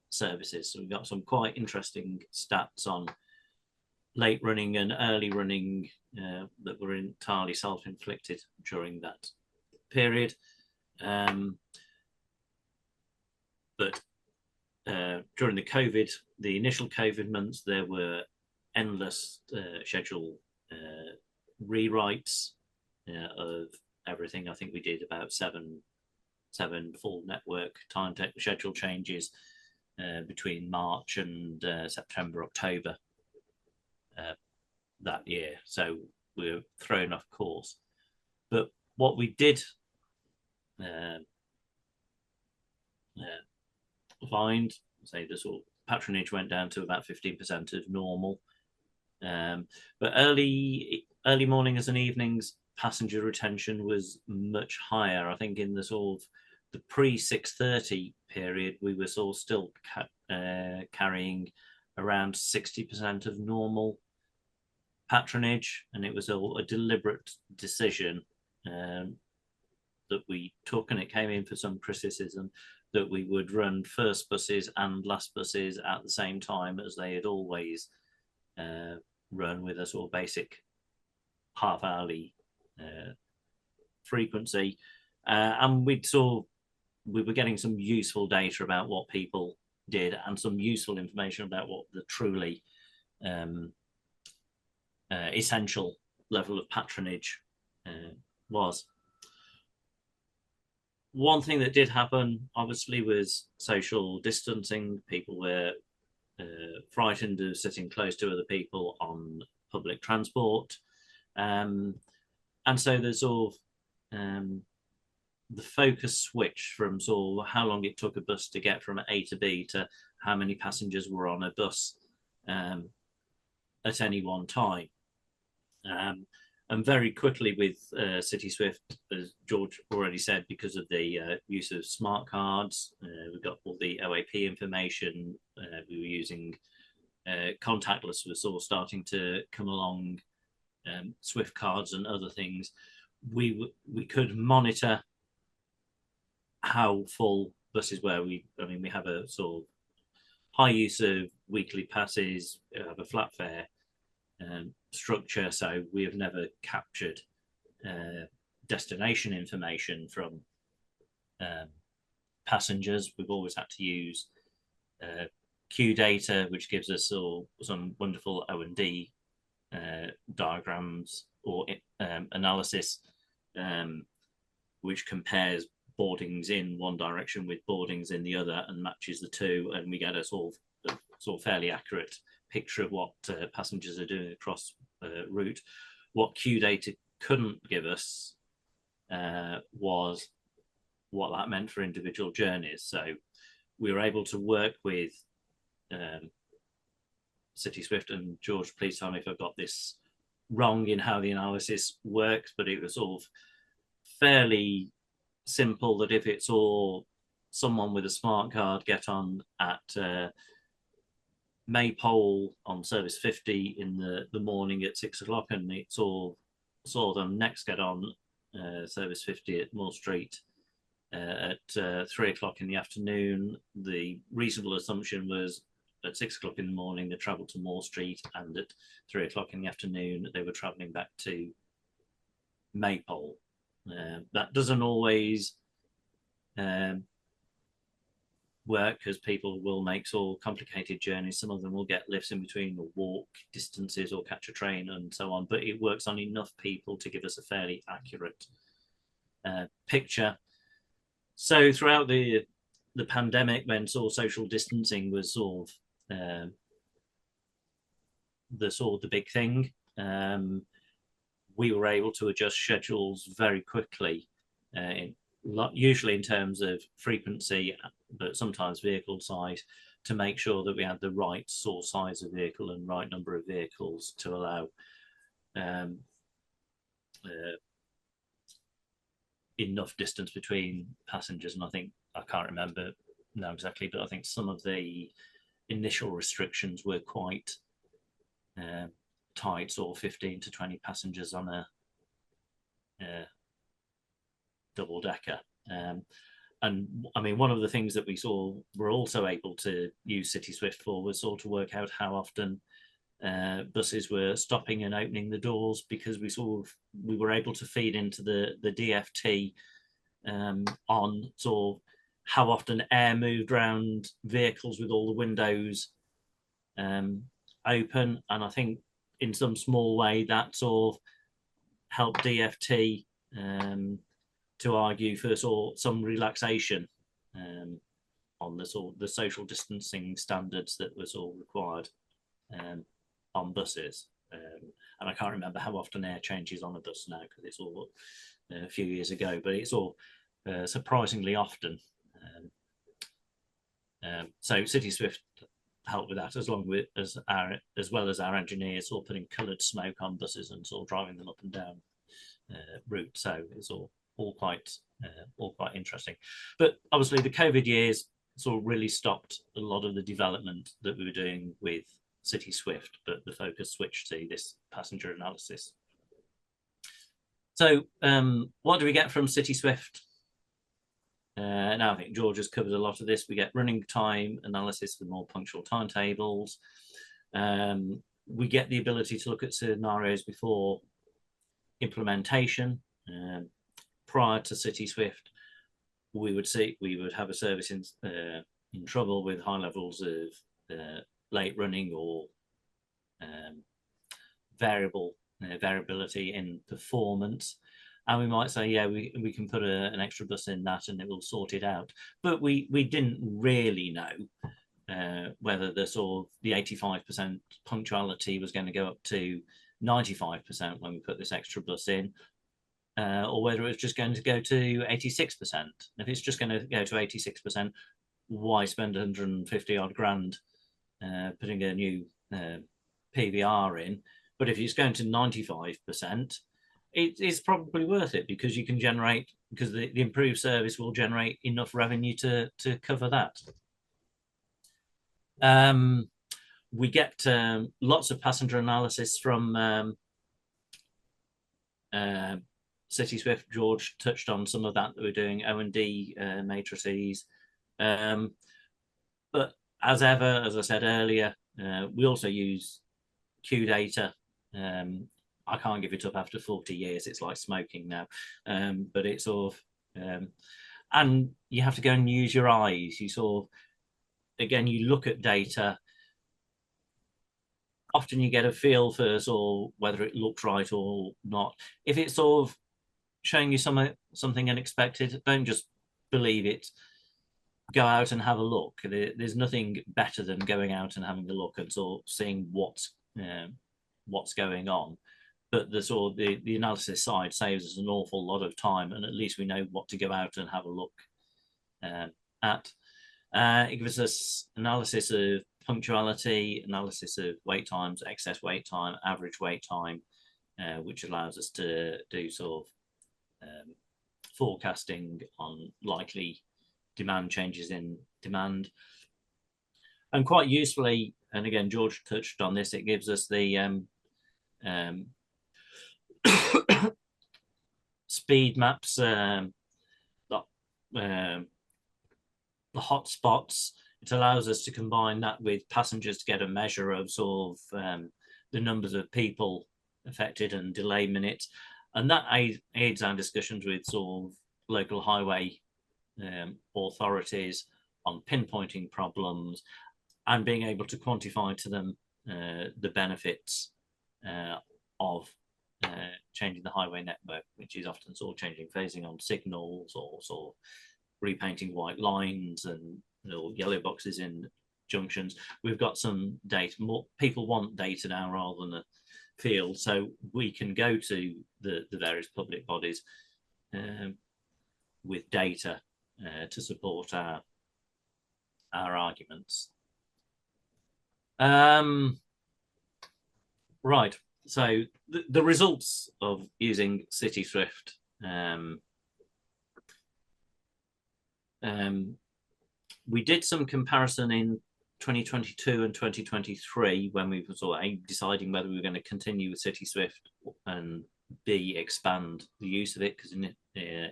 [SPEAKER 2] services. So we've got some quite interesting stats on late running and early running that were entirely self-inflicted during that period. But during the initial COVID months, there were endless schedule rewrites of everything. I think we did about seven full network timetable schedule changes between March and September, October that year. So we were thrown off course. But what we did find, say, the sort of patronage went down to about 15% of normal. But early mornings and evenings, passenger retention was much higher. I think in the sort of the pre-6:30 period, we were sort of still carrying around 60% of normal patronage, and it was a deliberate decision that we took, and it came in for some criticism, that we would run first buses and last buses at the same time, as they had always run, with a sort of basic half-hourly frequency. And we were getting some useful data about what people did, and some useful information about what the truly essential level of patronage was. One thing that did happen, obviously, was social distancing. People were frightened of sitting close to other people on public transport. And so there's sort of the focus switched from sort of how long it took a bus to get from A to B to how many passengers were on a bus at any one time. And very quickly with City Swift, as George already said, because of the use of smart cards, we got all the OAP information. We were using contactless, was sort of starting to come along, Swift cards and other things. We could monitor how full buses were. We have a sort of high use of weekly passes, have a flat fare structure, so we have never captured destination information from passengers. We've always had to use queue data, which gives us some wonderful O&D diagrams or analysis, which compares boardings in one direction with boardings in the other and matches the two, and we get a sort of fairly accurate picture of what passengers are doing across route. What queue data couldn't give us was what that meant for individual journeys. So we were able to work with City Swift, and George, please tell me if I've got this wrong in how the analysis works, but it was sort of fairly simple that if it's all someone with a smart card get on at Maypole on service 50 in the morning at 6 o'clock, and it's all saw them next get on service 50 at Moore Street at 3 o'clock in the afternoon. The reasonable assumption was at 6 o'clock in the morning they travelled to Moore Street, and at 3 o'clock in the afternoon they were travelling back to Maypole. That doesn't always work, because people will make sort of complicated journeys. Some of them will get lifts in between, or walk distances, or catch a train and so on, but it works on enough people to give us a fairly accurate picture. So throughout the pandemic, when sort of social distancing was sort of the big thing, we were able to adjust schedules very quickly, usually in terms of frequency, but sometimes vehicle size, to make sure that we had the right sort of size of vehicle and right number of vehicles to allow enough distance between passengers. And I can't remember now exactly, but I think some of the initial restrictions were quite tight, sort of 15 to 20 passengers on a double decker. And I mean, one of the things that we saw were also able to use City Swift for was sort of work out how often buses were stopping and opening the doors, because we were able to feed into the DFT on sort of how often air moved around vehicles with all the windows open. And I think in some small way that sort of helped DFT to argue for sort of some relaxation on the social distancing standards that were sort of required on buses. And I can't remember how often air changes on a bus now, because it's all a few years ago, but it's all surprisingly often. So City Swift helped with that, as well as our engineers sort of putting coloured smoke on buses and sort of driving them up and down route. So it's all quite interesting. But obviously the COVID years sort of really stopped a lot of the development that we were doing with City Swift, but the focus switched to this passenger analysis. So what do we get from City Swift? Now I think George has covered a lot of this. We get running time analysis for more punctual timetables. We get the ability to look at scenarios before implementation. Prior to City Swift, we would have a service in trouble with high levels of late running or variability in performance, and we might say, yeah, we can put an extra bus in that and it will sort it out. But we didn't really know whether the 85% punctuality was going to go up to 95% when we put this extra bus in, or whether it's just going to go to 86%. If it's just going to go to 86%, why spend 150 odd grand putting a new PVR in? But if it's going to 95%, it's probably worth it, because you can generate, because the improved service will generate enough revenue to cover that. We get lots of passenger analysis from City Swift. George touched on some of that we're doing, O&D matrices. But as ever, as I said earlier, we also use Q data. I can't give it up after 40 years. It's like smoking now. But it's sort of, and you have to go and use your eyes. You sort of, again, you look at data. Often you get a feel for sort of whether it looks right or not. If it's sort of showing you something unexpected, don't just believe it. Go out and have a look. There's nothing better than going out and having a look and sort of seeing what's going on. But the analysis side saves us an awful lot of time, and at least we know what to go out and have a look at. It gives us analysis of punctuality, analysis of wait times, excess wait time, average wait time, which allows us to do sort of forecasting on likely demand changes in demand. And quite usefully, and again, George touched on this, it gives us the speed maps, the hot spots. It allows us to combine that with passengers to get a measure of sort of the numbers of people affected and delay minutes. And that aids our discussions with sort of local highway authorities on pinpointing problems and being able to quantify to them the benefits of changing the highway network, which is often sort of changing phasing on signals or sort of repainting white lines and little yellow boxes in junctions. We've got some data. More people want data now rather than a field, so we can go to the various public bodies with data to support our arguments. Right, so the results of using City Swift. We did some comparison in 2022 and 2023 when we were sort of deciding whether we were going to continue with City Swift and B, expand the use of it, because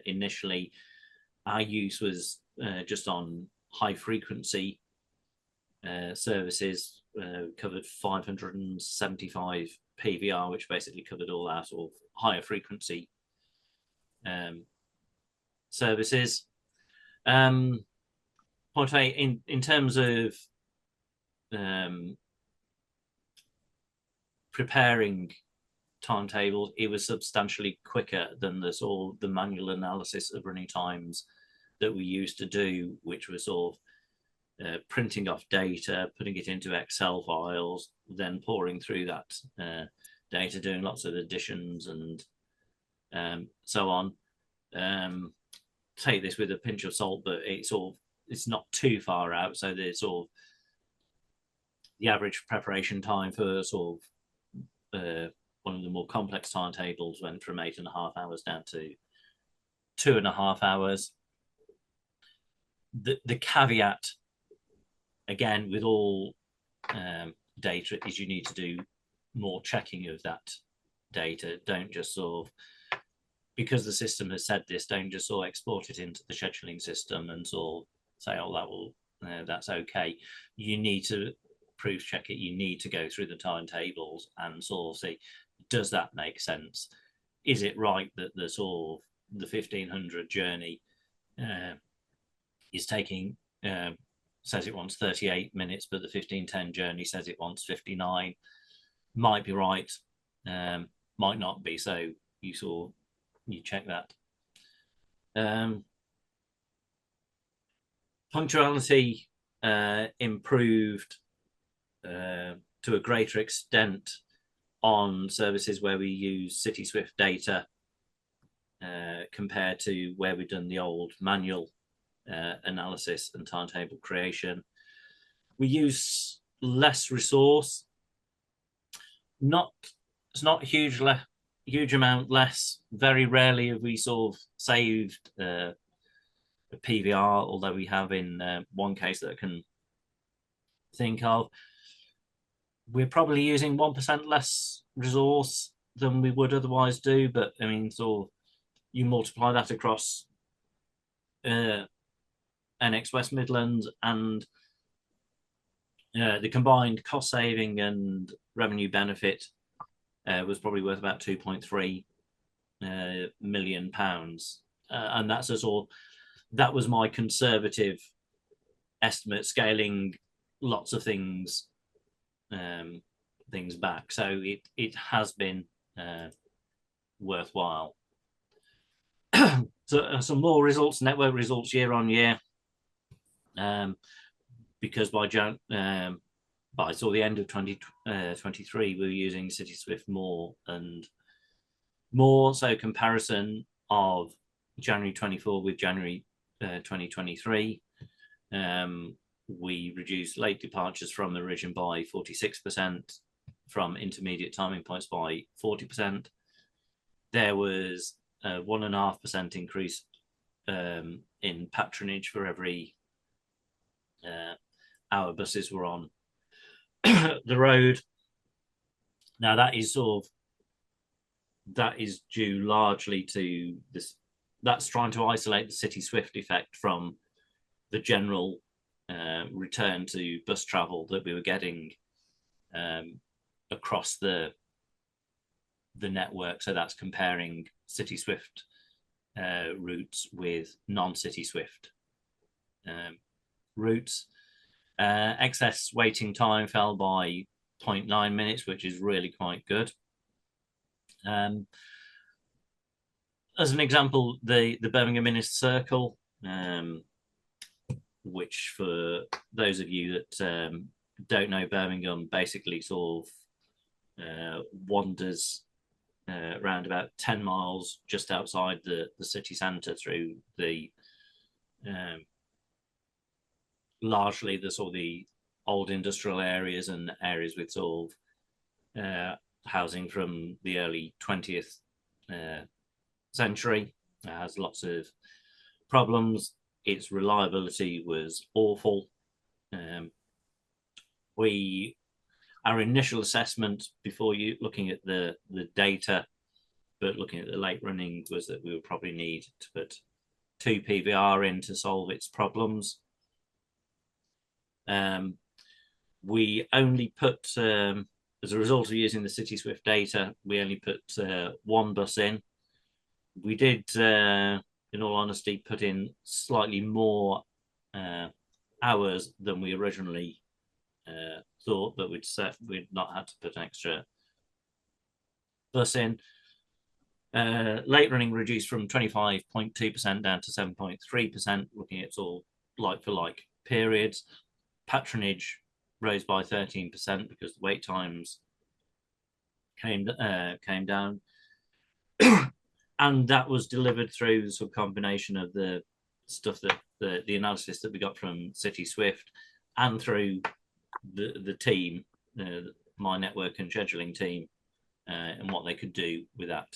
[SPEAKER 2] initially our use was just on high frequency services, covered 575 PVR, which basically covered all our sort of higher frequency services. Point A, in terms of preparing timetables, it was substantially quicker than the manual analysis of running times that we used to do, which was sort of printing off data, putting it into Excel files, then pouring through that data, doing lots of additions and so on. Take this with a pinch of salt, but it's not too far out. So there's sort of the average preparation time for sort of one of the more complex timetables went from 8.5 hours down to 2.5 hours. The caveat, again, with all data, is you need to do more checking of that data. Don't just sort of, because the system has said this, don't just sort of export it into the scheduling system and sort of say, oh, that's okay. You need to proof check it. You need to go through the timetables and sort of see, does that make sense? Is it right that the sort of the 1500 journey is taking, says it wants 38 minutes, but the 1510 journey says it wants 59? Might be right, might not be. So you check that. Punctuality improved to a greater extent on services where we use City Swift data compared to where we've done the old manual analysis and timetable creation. We use less resource. It's not huge amount less. Very rarely have we sort of saved a PVR, although we have in one case that I can think of. We're probably using 1% less resource than we would otherwise do, but I mean, so you multiply that across NX West Midlands, and the combined cost saving and revenue benefit was probably worth about £2.3 million, and that's that was my conservative estimate, scaling lots of things back. So it has been worthwhile. So some more results, network results year on year, because by the end of 2023 we were using City Swift more and more. So comparison of January 24 with January 2023, we reduced late departures from the region by 46%, from intermediate timing points by 40%. There was a 1.5% increase in patronage for every hour buses were on the road. Now that is due largely to this that's trying to isolate the City Swift effect from the general return to bus travel that we were getting across the network. So that's comparing City Swift routes with non-City Swift routes. Excess waiting time fell by 0.9 minutes, which is really quite good. As an example, the Birmingham Inner Circle, which for those of you that don't know Birmingham, basically sort of wanders around about 10 miles just outside the city centre through the largely the sort of the old industrial areas and areas with sort of housing from the early 20th century. It has lots of problems. Its reliability was awful. Our initial assessment before looking at the data, but looking at the late running, was that we would probably need to put 2 PVR in to solve its problems. We only put, as a result of using the City Swift data, we only put 1 bus in. We did, in all honesty, put in slightly more hours than we originally thought, but we'd not had to put an extra bus in. Late running reduced from 25.2% down to 7.3%, looking at all like-for-like periods. Patronage rose by 13% because the wait times came down. And that was delivered through the sort of combination of the stuff that the analysis that we got from City Swift and through the team, my network and scheduling team, and what they could do with that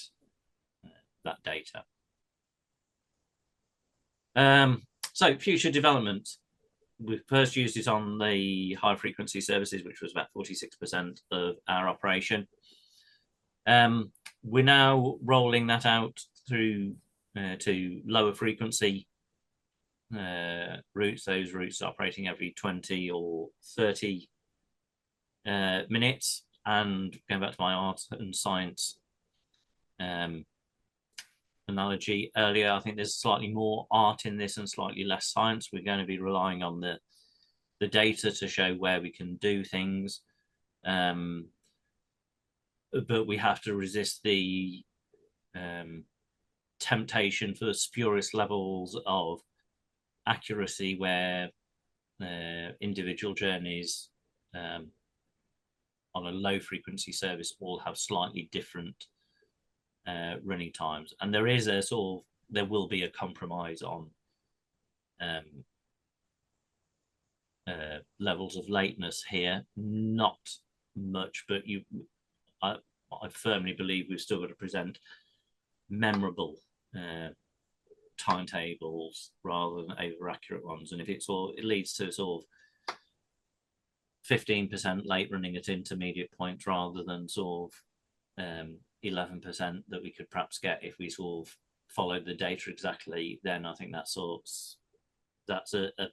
[SPEAKER 2] data. So future development. We first used it on the high frequency services, which was about 46% of our operation. We're now rolling that out through to lower frequency routes. Those routes operating every 20 or 30 minutes. And going back to my art and science analogy earlier, I think there's slightly more art in this and slightly less science. We're going to be relying on the data to show where we can do things. But we have to resist the temptation for spurious levels of accuracy where individual journeys on a low frequency service all have slightly different running times. And there is there will be a compromise on levels of lateness here. Not much, but I firmly believe we've still got to present memorable timetables rather than over accurate ones. And if it leads to sort of 15% late running at intermediate points rather than sort of 11% that we could perhaps get if we sort of followed the data exactly, then I think that's a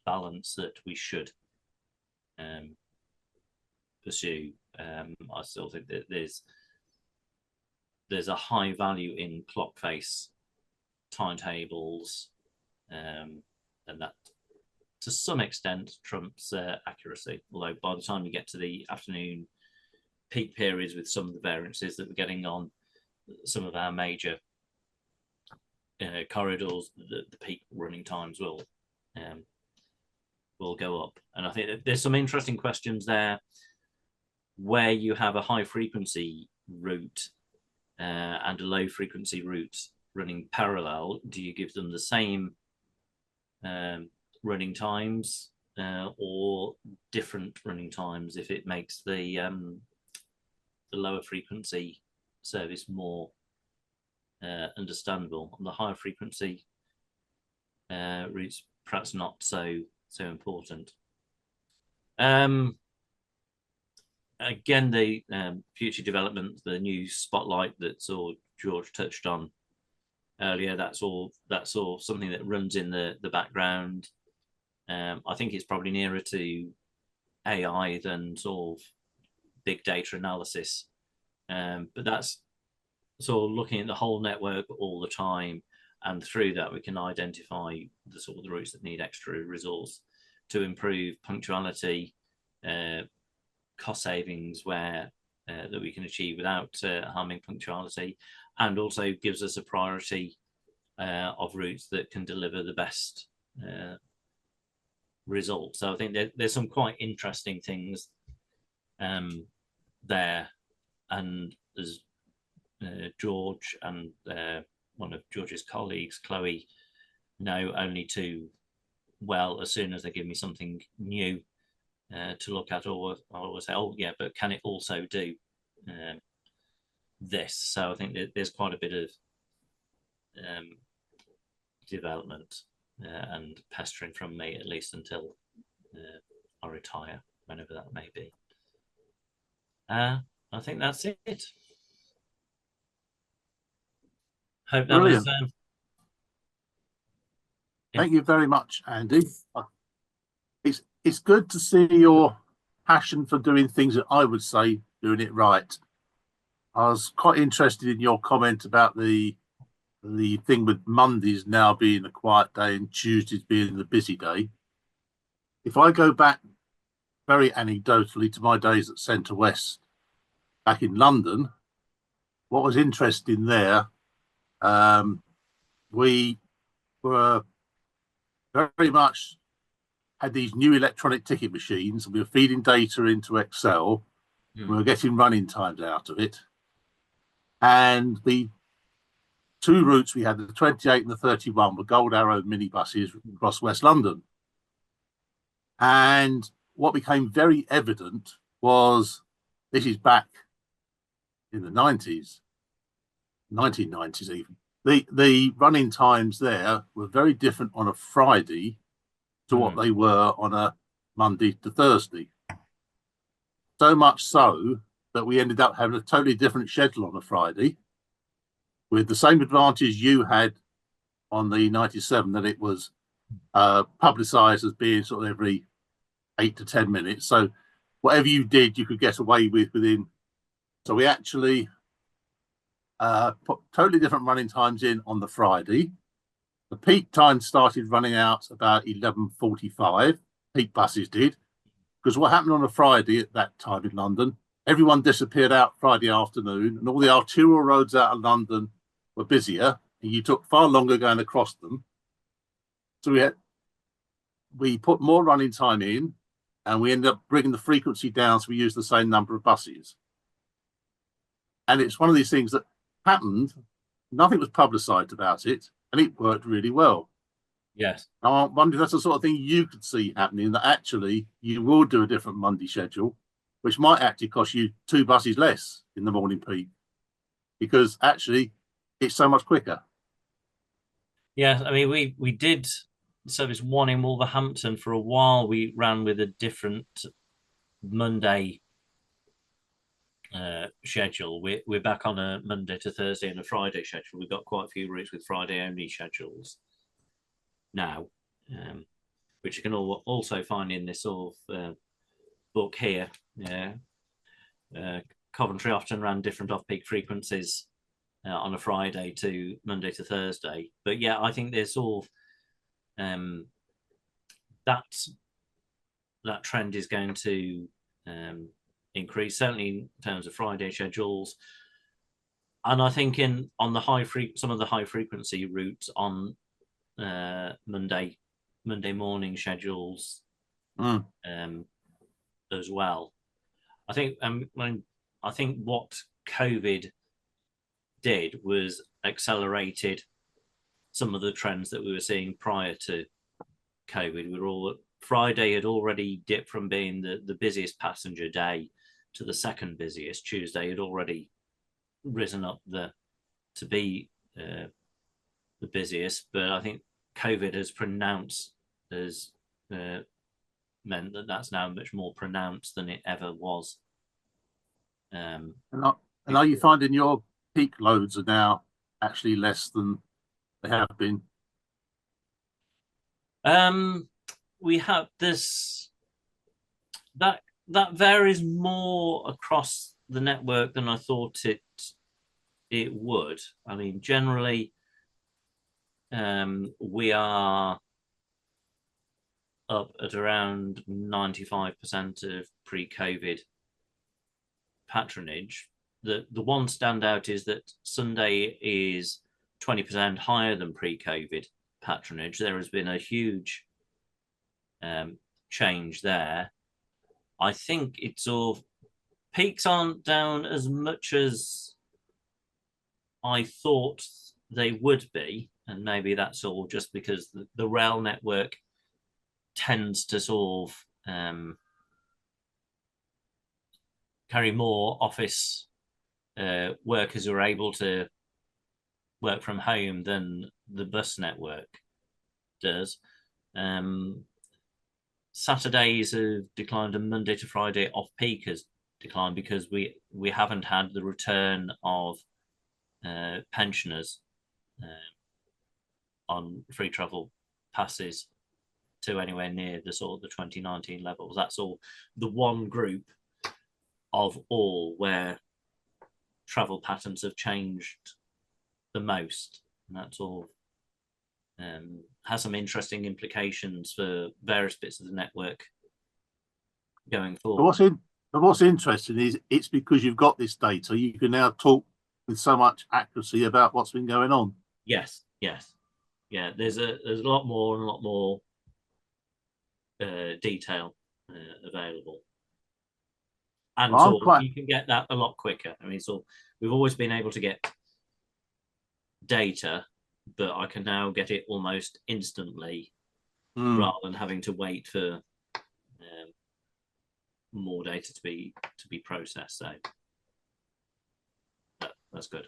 [SPEAKER 2] balance that we should pursue. I still think that there's a high value in clock face timetables, and that to some extent trumps accuracy. Although by the time you get to the afternoon peak periods with some of the variances that we're getting on some of our major corridors, the peak running times will go up. And I think that there's some interesting questions there where you have a high frequency route and a low frequency route running parallel. Do you give them the same running times or different running times if it makes the lower frequency service more understandable? On the higher frequency routes, perhaps not so important. Again, the future development, the new spotlight that George touched on earlier. That's all something that runs in the background. I think it's probably nearer to AI than sort of big data analysis. But that's sort of looking at the whole network all the time, and through that we can identify the sort of the routes that need extra resource to improve punctuality, cost savings where that we can achieve without harming punctuality, and also gives us a priority of routes that can deliver the best results. So I think there's some quite interesting things there, and there's George and one of George's colleagues, Chloe, know only too well, as soon as they give me something new to look at, or I always say, oh yeah, but can it also do this? So I think there's quite a bit of development and pestering from me, at least until I retire, whenever that may be. I think that's it. Hope that
[SPEAKER 1] Brilliant.
[SPEAKER 2] was.
[SPEAKER 1] Thank you very much, Andy. It's good to see your passion for doing things that I would say doing it right. I was quite interested in your comment about the thing with Mondays now being a quiet day and Tuesdays being the busy day. If I go back very anecdotally to my days at Centre West back in London, what was interesting there, we were very much had these new electronic ticket machines. We were feeding data into Excel. We were getting running times out of it. And the two routes we had, the 28 and the 31, were Gold Arrow minibuses across West London. And what became very evident was, this is back in the 90s, 1990s even, the running times there were very different on a Friday to what they were on a Monday to Thursday. So much so that we ended up having a totally different schedule on a Friday, with the same advantage you had on the 97, that it was publicised as being sort of every 8 to 10 minutes. So whatever you did, you could get away with within. So we actually put totally different running times in on the Friday. The peak time started running out about 11:45. Peak buses did, because what happened on a Friday at that time in London, everyone disappeared out Friday afternoon, and all the arterial roads out of London were busier, and you took far longer going across them. So we put more running time in, and we ended up bringing the frequency down, so we used the same number of buses. And it's one of these things that happened. Nothing was publicised about it, and it worked really well.
[SPEAKER 2] Yes.
[SPEAKER 1] I wonder if that's the sort of thing you could see happening, that actually you will do a different Monday schedule, which might actually cost you 2 buses less in the morning peak, because actually it's so much quicker.
[SPEAKER 2] Yeah, I mean, we did service one in Wolverhampton for a while. We ran with a different Monday schedule. We're back on a Monday to Thursday and a Friday schedule. We've got quite a few routes with Friday only schedules now, which you can also find in this sort of book here. Coventry often ran different off-peak frequencies on a Friday to Monday to Thursday. But yeah, I think there's sort of that trend is going to increase, certainly in terms of Friday schedules. And I think on the some of the high frequency routes on Monday morning schedules as well. I think I think what COVID did was accelerated some of the trends that we were seeing prior to COVID. Friday had already dipped from being the busiest passenger day to the second busiest. Tuesday had already risen up to be the busiest, but I think COVID has meant that that's now much more pronounced than it ever was.
[SPEAKER 1] And are you finding your peak loads are now actually less than They have been.
[SPEAKER 2] We have this that varies more across the network than I thought it would. I mean, generally, we are up at around 95% of pre-COVID patronage. The one standout is that Sunday is 20% higher than pre-COVID patronage. There has been a huge change there. I think it's all peaks aren't down as much as I thought they would be, and maybe that's all just because the rail network tends to sort of carry more office workers who are able to work from home than the bus network does. Saturdays have declined, and Monday to Friday off peak has declined because we haven't had the return of pensioners on free travel passes to anywhere near the sort of the 2019 levels. That's all the one group of all where travel patterns have changed the most, and that's all has some interesting implications for various bits of the network going forward.
[SPEAKER 1] What's interesting is it's because you've got this data, you can now talk with so much accuracy about what's been going on.
[SPEAKER 2] Yes, yeah. There's a lot more detail available, and so you can get that a lot quicker. I mean, so we've always been able to get data, but I can now get it almost instantly rather than having to wait for more data to be processed. So that's good.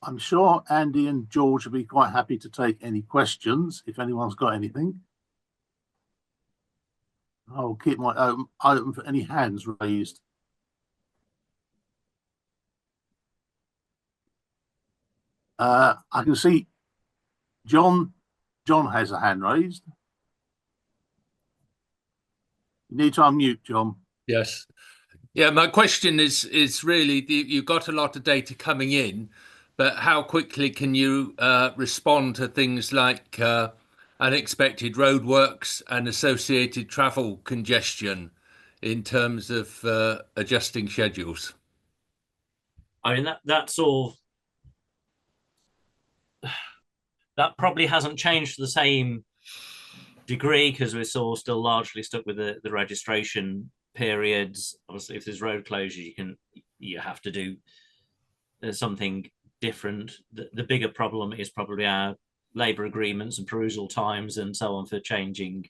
[SPEAKER 1] I'm sure Andy and George will be quite happy to take any questions if anyone's got anything. I'll keep my open for any hands raised. I can see John has a hand raised. You need to unmute, John.
[SPEAKER 5] Yes. Yeah, my question is really, you've got a lot of data coming in, but how quickly can you respond to things like unexpected roadworks and associated travel congestion in terms of adjusting schedules?
[SPEAKER 2] I mean, that's all. That probably hasn't changed to the same degree because we're still largely stuck with the registration periods. Obviously, if there's road closures, you have to do something different. The bigger problem is probably our labour agreements and perusal times and so on for changing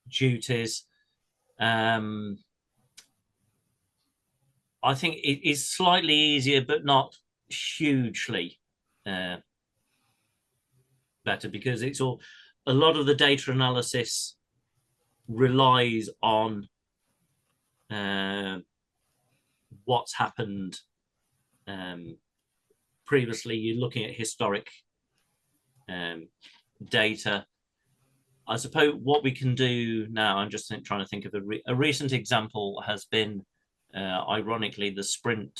[SPEAKER 2] duties. I think it is slightly easier, but not hugely better, because it's all a lot of the data analysis relies on what's happened previously. You're looking at historic data. I suppose what we can do now, I'm just trying to think of a recent example has been ironically the Sprint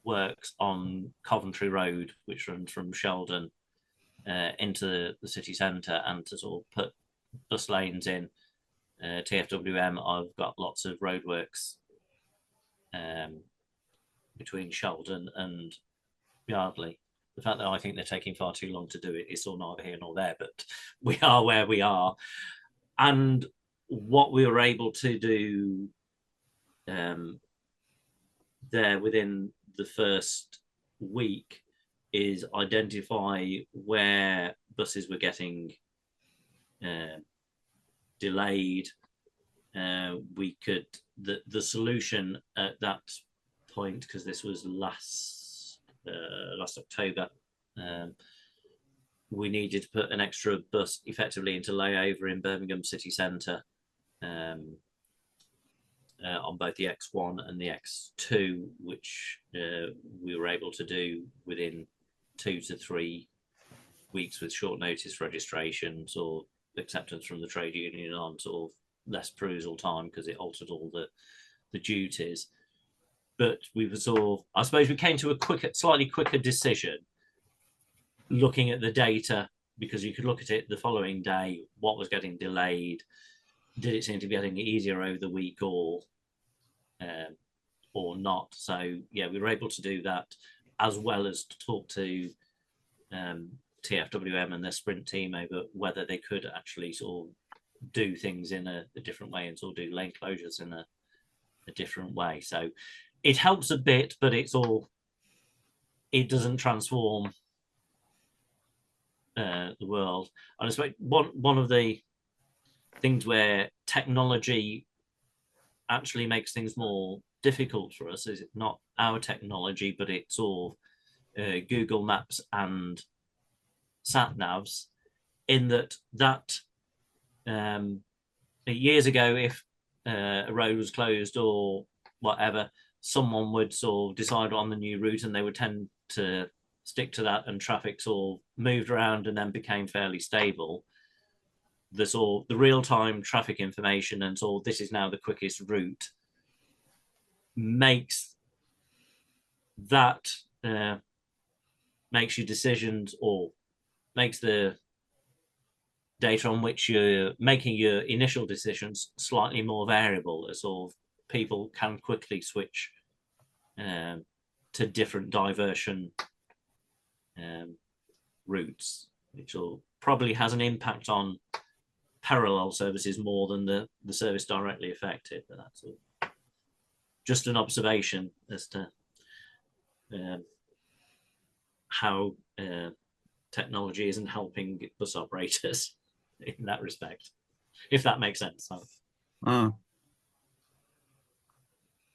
[SPEAKER 2] works on Coventry Road, which runs from Sheldon into the city centre, and to sort of put bus lanes in TFWM. I've got lots of roadworks between Sheldon and Yardley. The fact that I think they're taking far too long to do it is all neither here nor there, but we are where we are. And what we were able to do there within the first week is identify where buses were getting delayed. We could, the solution at that point, because this was last October, we needed to put an extra bus effectively into layover in Birmingham city centre on both the X1 and the X2, which we were able to do within 2 to 3 weeks with short notice registrations or acceptance from the trade union on sort of less perusal time because it altered all the duties. But we were sort of, I suppose we came to a slightly quicker decision looking at the data, because you could look at it the following day, what was getting delayed, did it seem to be getting easier over the week or not. So yeah, we were able to do that, as well as to talk to TFWM and their sprint team over whether they could actually sort of do things in a different way and sort of do lane closures in a different way. So it helps a bit, but it doesn't transform the world. And I suppose one of the things where technology actually makes things more difficult for us is not our technology, but it's all Google Maps and sat navs, in that years ago, if a road was closed or whatever, someone would sort of decide on the new route and they would tend to stick to that, and traffic sort of moved around and then became fairly stable. The real-time traffic information and so this is now the quickest route makes that makes your decisions, or makes the data on which you're making your initial decisions slightly more variable, as sort of people can quickly switch to different diversion routes, which will probably has an impact on parallel services more than the service directly affected. But that's just an observation as to how technology isn't helping bus operators in that respect, if that makes sense.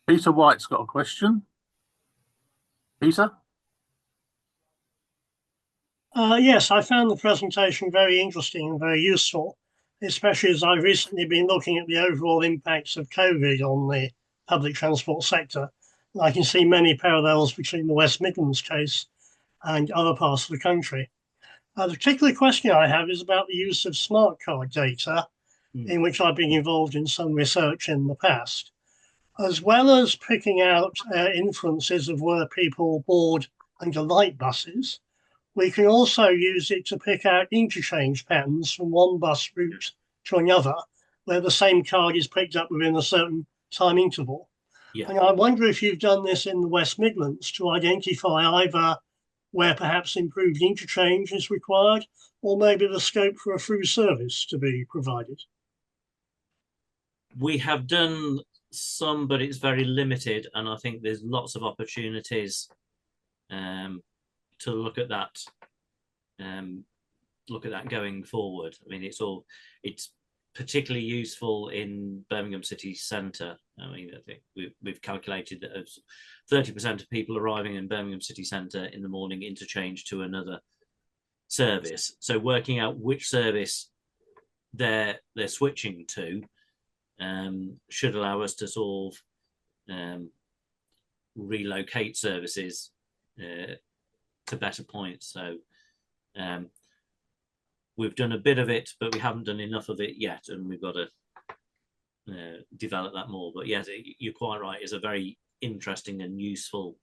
[SPEAKER 1] Peter White's got a question. Peter?
[SPEAKER 6] Yes, I found the presentation very interesting and very useful, especially as I've recently been looking at the overall impacts of COVID on the public transport sector. And I can see many parallels between the West Midlands case and other parts of the country. The particular question I have is about the use of smart card data, in which I've been involved in some research in the past, as well as picking out inferences of where people board under light buses. We can also use it to pick out interchange patterns from one bus route to another, where the same card is picked up within a certain time interval. Yeah. And I wonder if you've done this in the West Midlands to identify either where perhaps improved interchange is required, or maybe the scope for a through service to be provided.
[SPEAKER 2] We have done some, but it's very limited, and I think there's lots of opportunities to look at that going forward. I mean, it's particularly useful in Birmingham city centre. I mean, I think we've calculated that 30% of people arriving in Birmingham city centre in the morning interchange to another service. So working out which service they're switching to should allow us to sort of relocate services to better points. So we've done a bit of it, but we haven't done enough of it yet, and we've got to develop that more. But yes, you're quite right. It's a very interesting and useful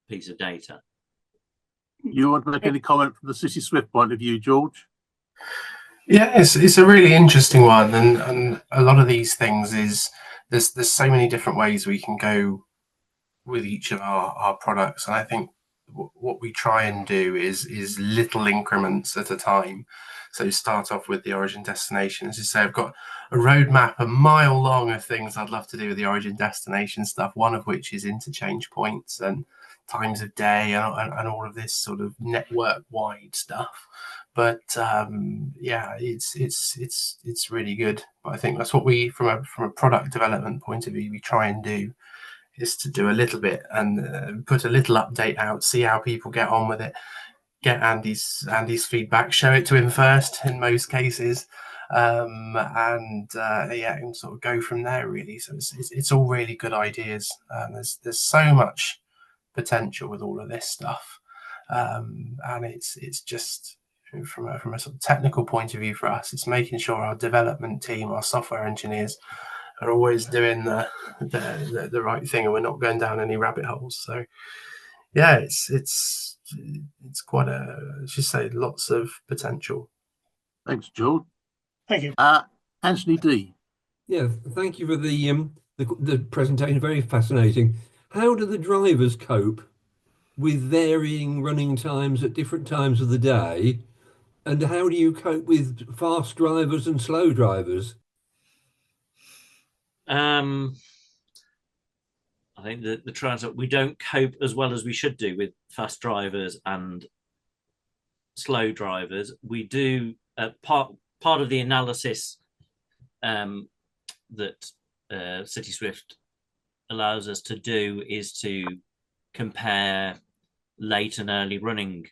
[SPEAKER 2] piece of data.
[SPEAKER 1] You want to make any comment from the City Swift point of view, George?
[SPEAKER 3] Yeah, it's a really interesting one, and a lot of these things is there's so many different ways we can go with each of our products, and I think what we try and do is little increments at a time. So start off with the origin destination. As you say, I've got a roadmap a mile long of things I'd love to do with the origin destination stuff, one of which is interchange points and times of day and all of this sort of network wide stuff. But yeah, it's really good. But I think that's what we, from a product development point of view, we try and do, is to do a little bit and put a little update out, see how people get on with it, get Andy's feedback, show it to him first in most cases, Yeah, and sort of go from there really. So it's all really good ideas. There's so much potential with all of this stuff, and it's just from a sort of technical point of view for us, it's making sure our development team, our software engineers, are always doing the right thing, and we're not going down any rabbit holes. So yeah, it's quite just say lots of potential.
[SPEAKER 1] Thanks, George.
[SPEAKER 6] Thank you.
[SPEAKER 1] Anthony D.
[SPEAKER 7] Yeah, thank you for the presentation. Very fascinating. How do the drivers cope with varying running times at different times of the day? And how do you cope with fast drivers and slow drivers?
[SPEAKER 2] I think the transit, we don't cope as well as we should do with fast drivers and slow drivers. We do part of the analysis that City Swift allows us to do is to compare late and early running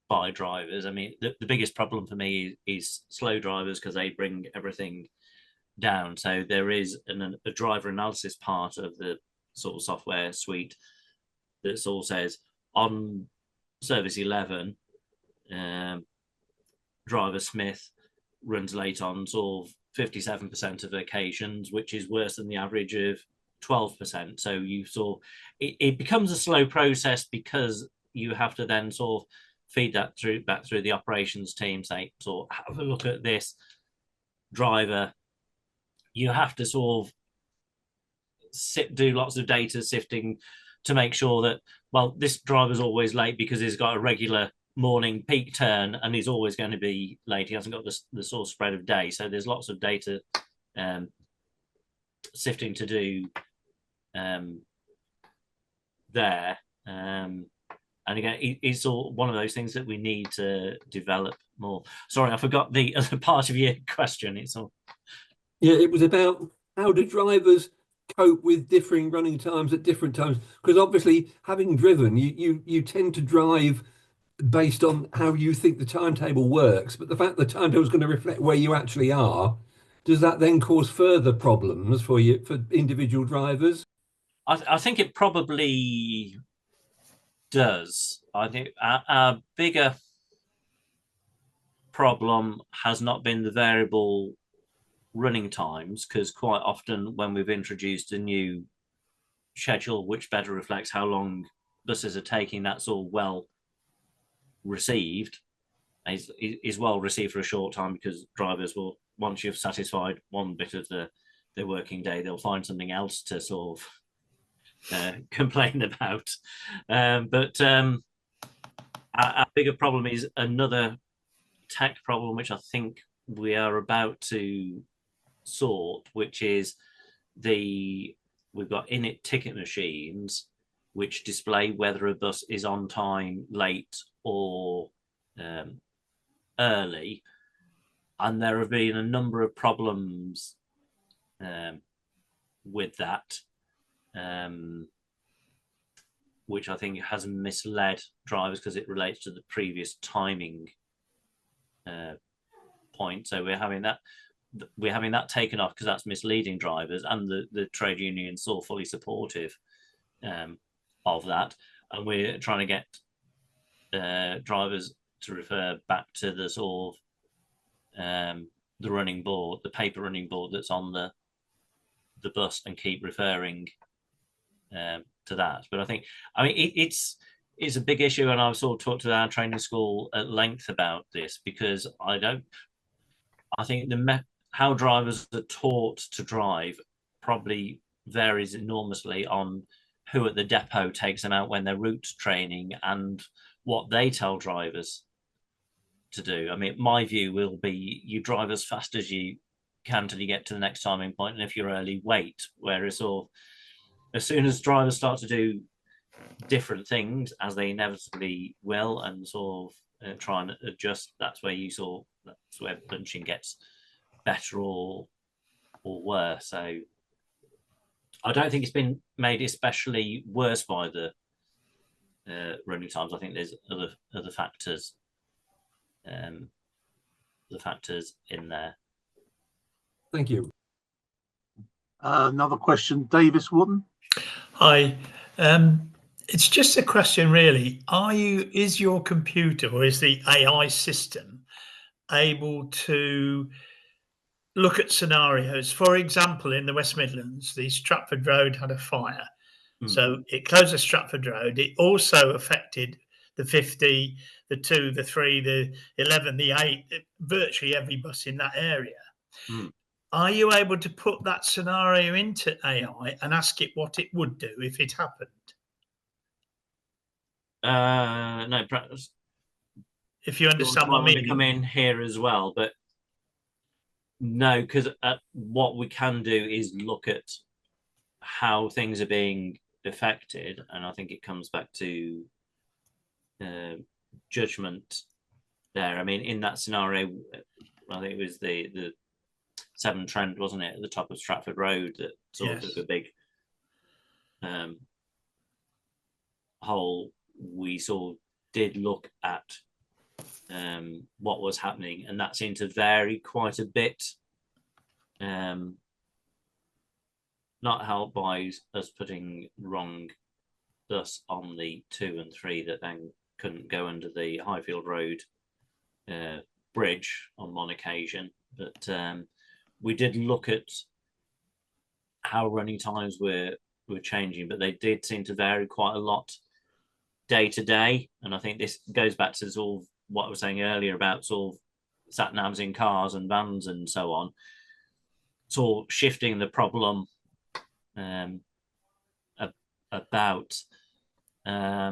[SPEAKER 2] by drivers. I mean, the biggest problem for me is slow drivers, because they bring everything down. So there is a driver analysis part of the sort of software suite that sort of says on service 11, driver Smith runs late on sort of 57% of occasions, which is worse than the average of 12%. So you saw it becomes a slow process, because you have to then sort of feed that back through the operations team, say, sort of have a look at this driver. You have to sort of do lots of data sifting to make sure that, well, this driver's always late because he's got a regular morning peak turn and he's always going to be late. He hasn't got the sort of spread of day. So there's lots of data sifting to do there. And again, it's all one of those things that we need to develop more. Sorry, I forgot the other part of your question. It's all.
[SPEAKER 7] Yeah, it was about how do drivers cope with differing running times at different times? Because obviously, having driven, you tend to drive based on how you think the timetable works. But the fact the timetable is going to reflect where you actually are, does that then cause further problems for individual drivers?
[SPEAKER 2] I think it probably does. I think our bigger problem has not been the variable running times, because quite often when we've introduced a new schedule which better reflects how long buses are taking, that's all well received, is well received for a short time, because drivers will, once you've satisfied one bit of their working day, they'll find something else to sort of complain about. But our bigger problem is another tech problem, which I think we are about to sort, which is we've got in-it ticket machines which display whether a bus is on time, late, or early. And there have been a number of problems with that, which I think has misled drivers, because it relates to the previous timing point. So we're having that taken off, because that's misleading drivers, and the trade unions are fully supportive of that. And we're trying to get drivers to refer back to the sort of the running board, the paper running board that's on the bus, and keep referring to that. But I mean it's a big issue, and I've sort of talked to our training school at length about this, because I think how drivers are taught to drive probably varies enormously on who at the depot takes them out when they're route training, and what they tell drivers to do. I mean, my view will be you drive as fast as you can till you get to the next timing point, and if you're early, wait. Whereas as soon as drivers start to do different things, as they inevitably will, and sort of try and adjust, that's where punching gets better or worse. So I don't think it's been made especially worse by the running times. I think there's other factors the factors in there.
[SPEAKER 7] Thank you.
[SPEAKER 1] Another question, Davis Wooden.
[SPEAKER 8] Hi. It's just a question, really. Is your computer or is the AI system able to look at scenarios? For example, in the West Midlands, the Stratford Road had a fire. So it closed the Stratford Road. It also affected the 50, the 2, the 3, the 11, the 8, virtually every bus in that area. Are you able to put that scenario into AI and ask it what it would do if it happened?
[SPEAKER 2] No, perhaps
[SPEAKER 8] If you understand what I mean.
[SPEAKER 2] Come in here as well, but no, because what we can do is look at how things are being affected, and I think it comes back to judgment there. I mean, in that scenario, I think it was the Severn Trent, wasn't it, at the top of Stratford Road, that sort of took a big hole. We sort of did look at what was happening, and that seemed to vary quite a bit. Not helped by us putting wrong bus on the 2 and 3 that then couldn't go under the Highfield Road bridge on one occasion. But we did look at how running times were changing, but they did seem to vary quite a lot day to day. And I think this goes back to sort of what I was saying earlier about sort of sat navs in cars and vans and so on, sort of shifting the problem about. I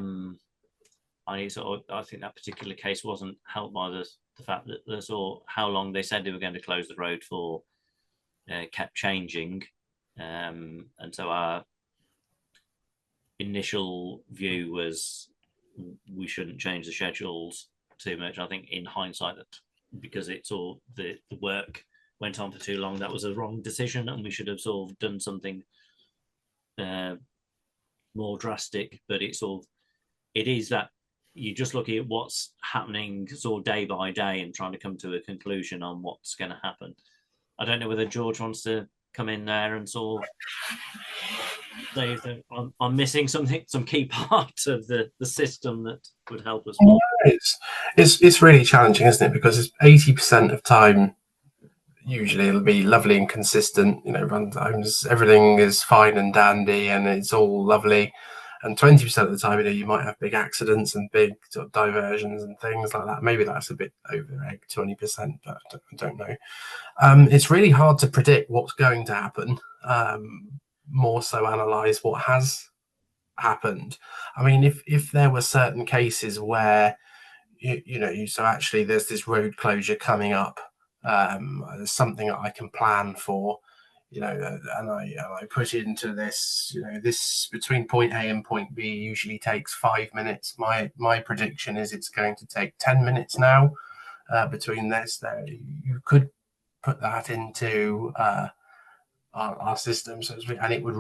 [SPEAKER 2] think that particular case wasn't helped by the fact that they saw how long they said they were going to close the road for kept changing, and so our initial view was we shouldn't change the schedules too much. I think in hindsight, that because it's all the work went on for too long, that was a wrong decision, and we should have sort of done something more drastic. But it is that you're just looking at what's happening sort of day by day and trying to come to a conclusion on what's going to happen. I don't know whether George wants to come in there and sort of say that I'm missing something, some key part of the system that would help us more.
[SPEAKER 3] It's really challenging, isn't it? Because it's 80% of time. Usually it'll be lovely and consistent, run times, everything is fine and dandy and it's all lovely. And 20% of the time, you might have big accidents and big sort of diversions and things like that. Maybe that's a bit over 20%, but I don't know. It's really hard to predict what's going to happen. More so analyze what has happened. I mean, if there were certain cases where, so actually there's this road closure coming up, there's something that I can plan for, and I put into this, this between point A and point B usually takes 5 minutes. My prediction is it's going to take 10 minutes now between this. You could put that into our system, so to speak, and it would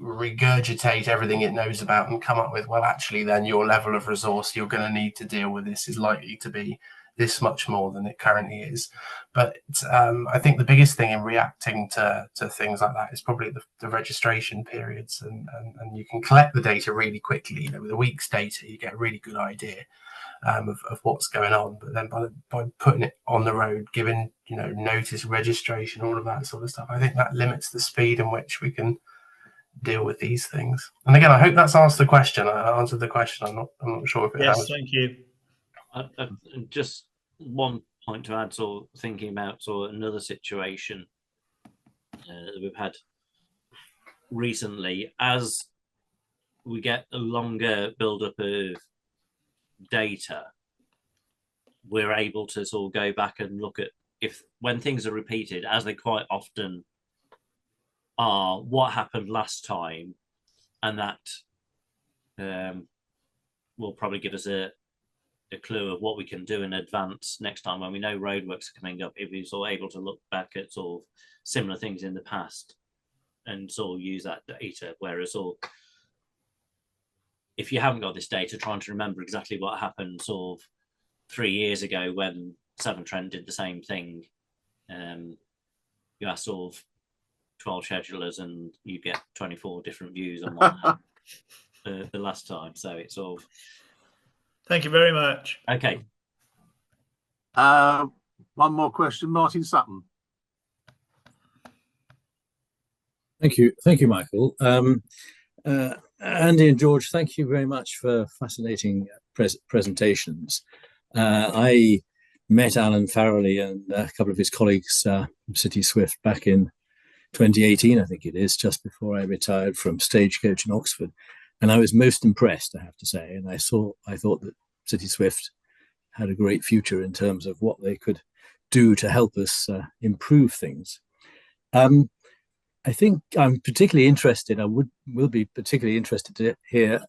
[SPEAKER 3] regurgitate everything it knows about and come up with, well, actually, then your level of resource you're going to need to deal with this is likely to be this much more than it currently is. But I think the biggest thing in reacting to things like that is probably the registration periods, and you can collect the data really quickly. With a week's data, you get a really good idea of what's going on. But then by putting it on the road, giving notice, registration, all of that sort of stuff, I think that limits the speed in which we can deal with these things. And again, I hope that's answered the question. I answered the question. I'm not sure if it has.
[SPEAKER 8] Yes, thank you.
[SPEAKER 2] Just one point to add, sort of thinking about another situation that we've had recently, as we get a longer build-up of data, we're able to sort of go back and look at when things are repeated, as they quite often are, what happened last time, and that will probably give us a clue of what we can do in advance next time when we know roadworks are coming up, if we're sort of able to look back at sort of similar things in the past and sort of use that data. Whereas if you haven't got this data, trying to remember exactly what happened sort of 3 years ago when Severn Trent did the same thing. You ask sort of 12 schedulers and you get 24 different views on one the last time. So it's sort of.
[SPEAKER 8] Thank you very much.
[SPEAKER 2] Okay.
[SPEAKER 1] One more question, Martin Sutton.
[SPEAKER 9] Thank you, Michael. Andy and George, thank you very much for fascinating presentations. I met Alan Farrelly and a couple of his colleagues from City Swift back in 2018, I think it is, just before I retired from Stagecoach in Oxford, and I was most impressed, I have to say. And I thought that City Swift had a great future in terms of what they could do to help us improve things. I think I'm particularly interested, will be particularly interested to hear,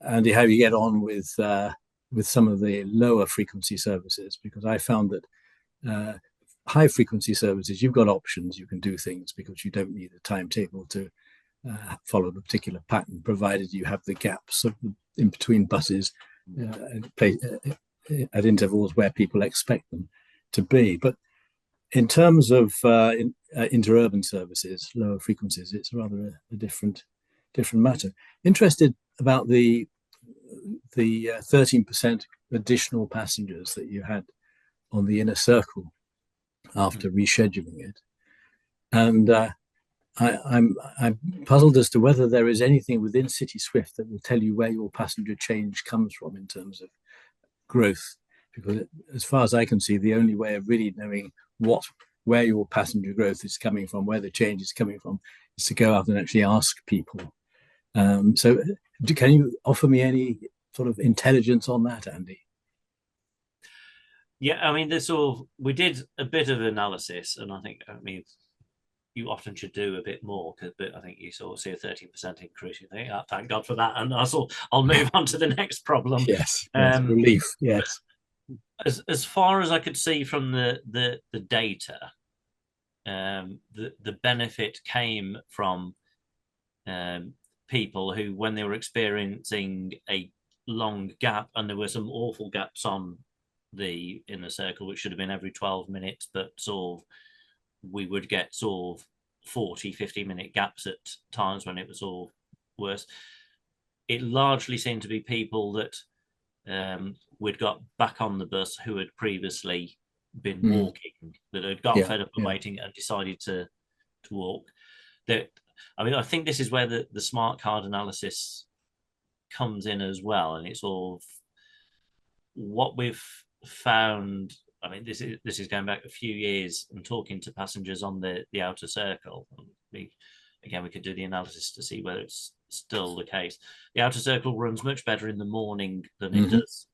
[SPEAKER 9] Andy, how you get on with some of the lower frequency services, because I found that high frequency services, you've got options, you can do things because you don't need a timetable to follow the particular pattern, provided you have the gaps in between buses at intervals where people expect them to be. But in terms of interurban services, lower frequencies, it's rather a different matter. Interested about the 13% additional passengers that you had on the inner circle after rescheduling it, and I'm puzzled as to whether there is anything within City Swift that will tell you where your passenger change comes from in terms of growth, because as far as I can see, the only way of really knowing where your passenger growth is coming from, where the change is coming from, is to go out and actually ask people. So can you offer me any sort of intelligence on that, Andy?
[SPEAKER 2] Yeah, I mean, we did a bit of analysis, and I mean, you often should do a bit more, but I think you sort of see a 13% increase. You think, oh, thank God for that, and I'll move on to the next problem.
[SPEAKER 9] Yes, relief. Yes.
[SPEAKER 2] As far as I could see from the data, the benefit came from people who, when they were experiencing a long gap, and there were some awful gaps on the inner circle, which should have been every 12 minutes, but sort of we would get sort of 40-50-minute gaps at times when it was all worse. It largely seemed to be people that we'd got back on the bus who had previously been walking, that had got fed up of waiting and decided to walk. I mean, I think this is where the smart card analysis comes in as well, and it's all what we've found. I mean, this is going back a few years and talking to passengers on the outer circle. We could do the analysis to see whether it's still the case. The outer circle runs much better in the morning than it does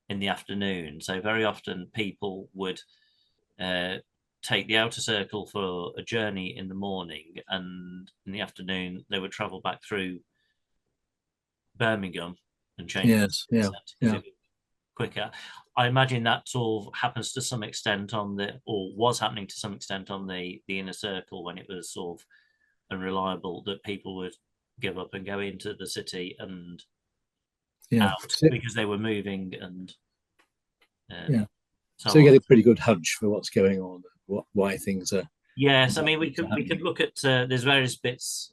[SPEAKER 2] in the afternoon. So very often people would take the outer circle for a journey in the morning, and in the afternoon they would travel back through Birmingham and change. Quicker. I imagine that sort of happens to some extent was happening to some extent on the inner circle when it was sort of unreliable, that people would give up and go into the city and out because they were moving and
[SPEAKER 9] so you get a pretty good hunch for what's going on, why things are.
[SPEAKER 2] Yes, I mean, we could look at there's various bits.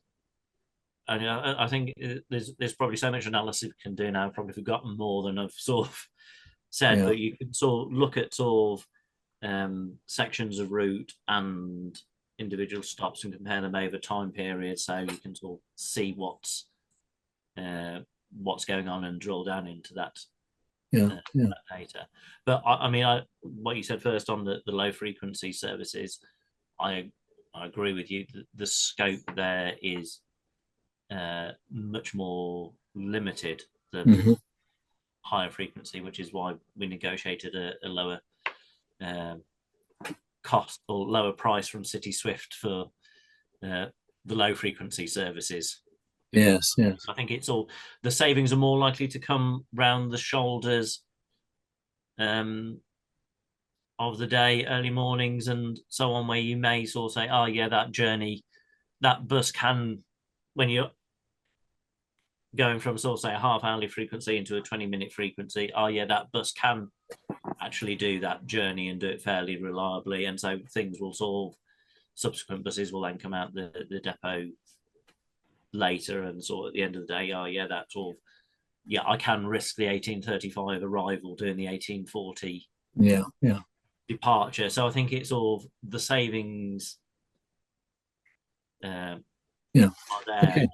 [SPEAKER 2] And I think there's probably so much analysis we can do now. I've probably forgotten more than I've sort of said, but you can sort of look at sort of sections of route and individual stops and compare them over time periods, so you can sort of see what's going on and drill down into that. That data. But I mean, what you said first on the low frequency services, I agree with you. The scope there is much more limited than higher frequency, which is why we negotiated a lower cost or lower price from City Swift for the low frequency services.
[SPEAKER 9] Yes.
[SPEAKER 2] I think it's all the savings are more likely to come round the shoulders of the day, early mornings and so on, where you may sort of say, oh yeah, that journey, that bus can, when you're going from sort of say a half hourly frequency into a 20-minute frequency, oh yeah, that bus can actually do that journey and do it fairly reliably. And so things will sort of, subsequent buses will then come out the depot later and sort of at the end of the day, oh yeah, that sort of, yeah, I can risk the 1835 arrival doing the 1840 departure. So I think it's sort of the savings are there.
[SPEAKER 9] Okay.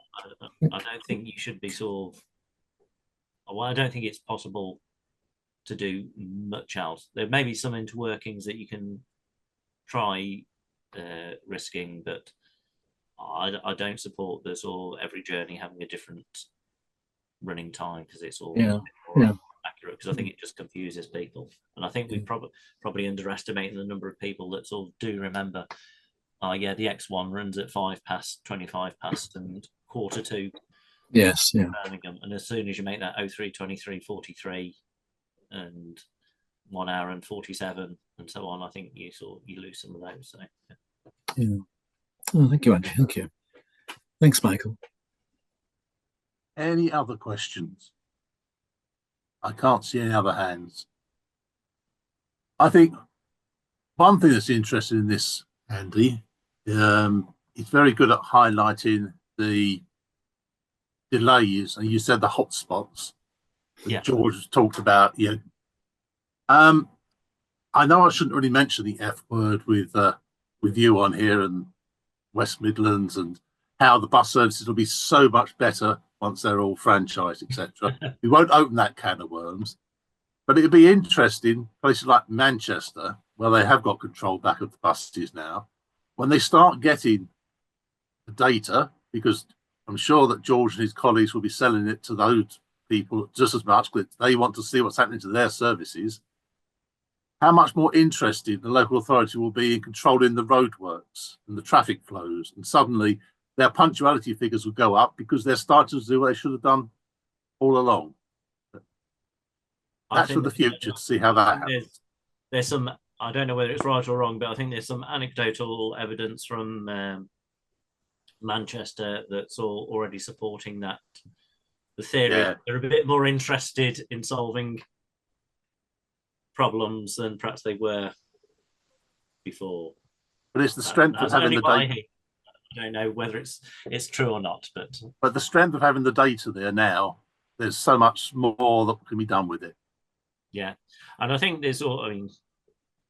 [SPEAKER 2] I don't think you should be sort of, well, I don't think it's possible to do much else. There may be some interworkings that you can try risking, but I don't support the sort of every journey having a different running time, because it's all accurate, because I think it just confuses people. And I think we probably underestimate the number of people that sort of do remember, oh yeah, the X1 runs at 5 past, 25 past and quarter to
[SPEAKER 9] Yes, yeah.
[SPEAKER 2] Birmingham. And as soon as you make that 03, 23, 43 and 1 hour and 47 and so on, I think you lose some of those. So
[SPEAKER 9] Yeah. Oh, thank you, Andy. Thank you. Thanks, Michael.
[SPEAKER 1] Any other questions? I can't see any other hands. I think one thing that's interesting in this, Andy, it's very good at highlighting the delays, and you said the hotspots.
[SPEAKER 2] Yeah.
[SPEAKER 1] George talked about. I know I shouldn't really mention the F word with you on here and West Midlands, and how the bus services will be so much better once they're all franchised, etc. We won't open that can of worms, but it'd be interesting, places like Manchester, where they have got control back of the buses now, when they start getting the data, because I'm sure that George and his colleagues will be selling it to those people just as much, because they want to see what's happening to their services. How much more interested the local authority will be in controlling the roadworks and the traffic flows, and suddenly their punctuality figures will go up because they're starting to do what they should have done all along. That's for the future, to see how that happens.
[SPEAKER 2] There's some, I don't know whether it's right or wrong, but I think there's some anecdotal evidence from Manchester that's all already supporting that. The theory, they're a bit more interested in solving problems than perhaps they were before.
[SPEAKER 1] But it's the strength of having the data.
[SPEAKER 2] I don't know whether it's true or not, but
[SPEAKER 1] the strength of having the data there now, there's so much more that can be done with it.
[SPEAKER 2] Yeah, and I think there's all. I mean,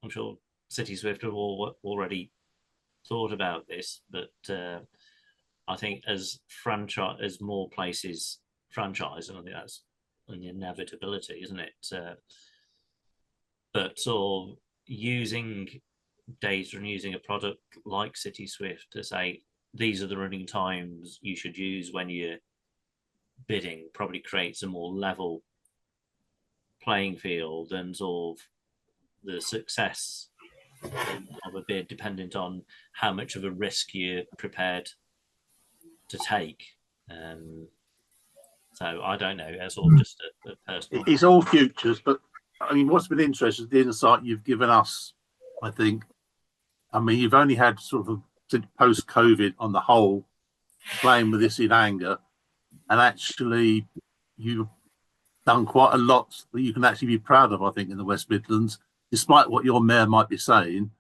[SPEAKER 2] I'm sure City Swift have already thought about this, but I think as more places franchise, and I think that's an inevitability, isn't it? But sort of using data and using a product like City Swift to say these are the running times you should use when you're bidding probably creates a more level playing field, and sort of the success of a bid dependent on how much of a risk you're prepared to take. So I don't know, that's all just a personal.
[SPEAKER 1] It's all futures, but I mean, what's been interesting is the insight you've given us, I think. I mean, you've only had sort of post-COVID on the whole playing with this in anger, and actually you've done quite a lot that you can actually be proud of, I think, in the West Midlands. Despite what your mayor might be saying,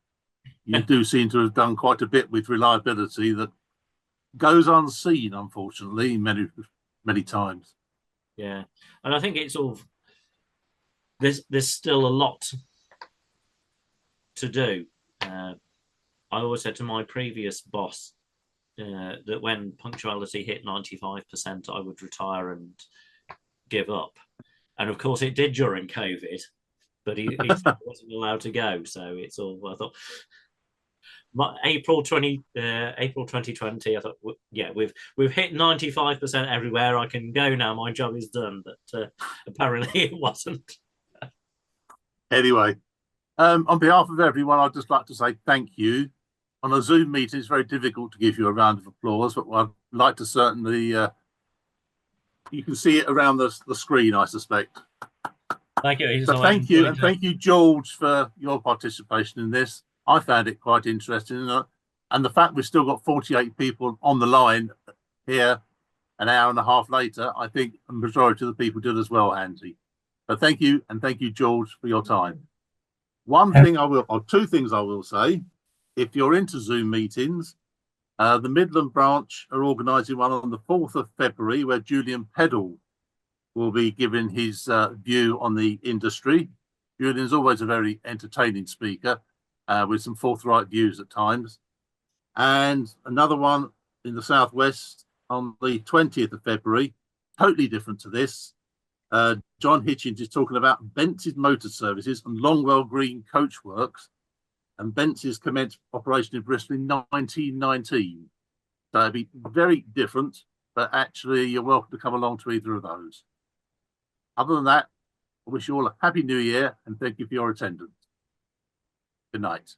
[SPEAKER 1] you do seem to have done quite a bit with reliability that goes unseen, unfortunately, many times.
[SPEAKER 2] Yeah, and I think it's all. There's still a lot to do. I always said to my previous boss that when punctuality hit 95%, I would retire and give up. And of course, it did during COVID, but he wasn't allowed to go. So it's all. I thought, April 2020. I thought, yeah, we've hit 95% everywhere. I can go now. My job is done. But apparently, it wasn't.
[SPEAKER 1] Anyway, on behalf of everyone, I'd just like to say thank you. On a Zoom meeting, it's very difficult to give you a round of applause, but I'd like to certainly, you can see it around the screen, I suspect.
[SPEAKER 2] Thank you.
[SPEAKER 1] So thank you, and thank you, George, for your participation in this. I found it quite interesting, and the fact we've still got 48 people on the line here an hour and a half later, I think the majority of the people did as well, Andy. But thank you, and thank you, George, for your time. One thing I will, or two things I will say, if you're into Zoom meetings, the Midland branch are organising one on the 4th of February where Julian Peddle will be giving his view on the industry. Julian's always a very entertaining speaker with some forthright views at times. And another one in the Southwest on the 20th of February, totally different to this. John Hitchens is talking about Bentz's Motor Services and Longwell Green Coachworks, and Bentz's commenced operation in Bristol in 1919. So it'd be very different, but actually you're welcome to come along to either of those. Other than that, I wish you all a happy new year and thank you for your attendance. Good night.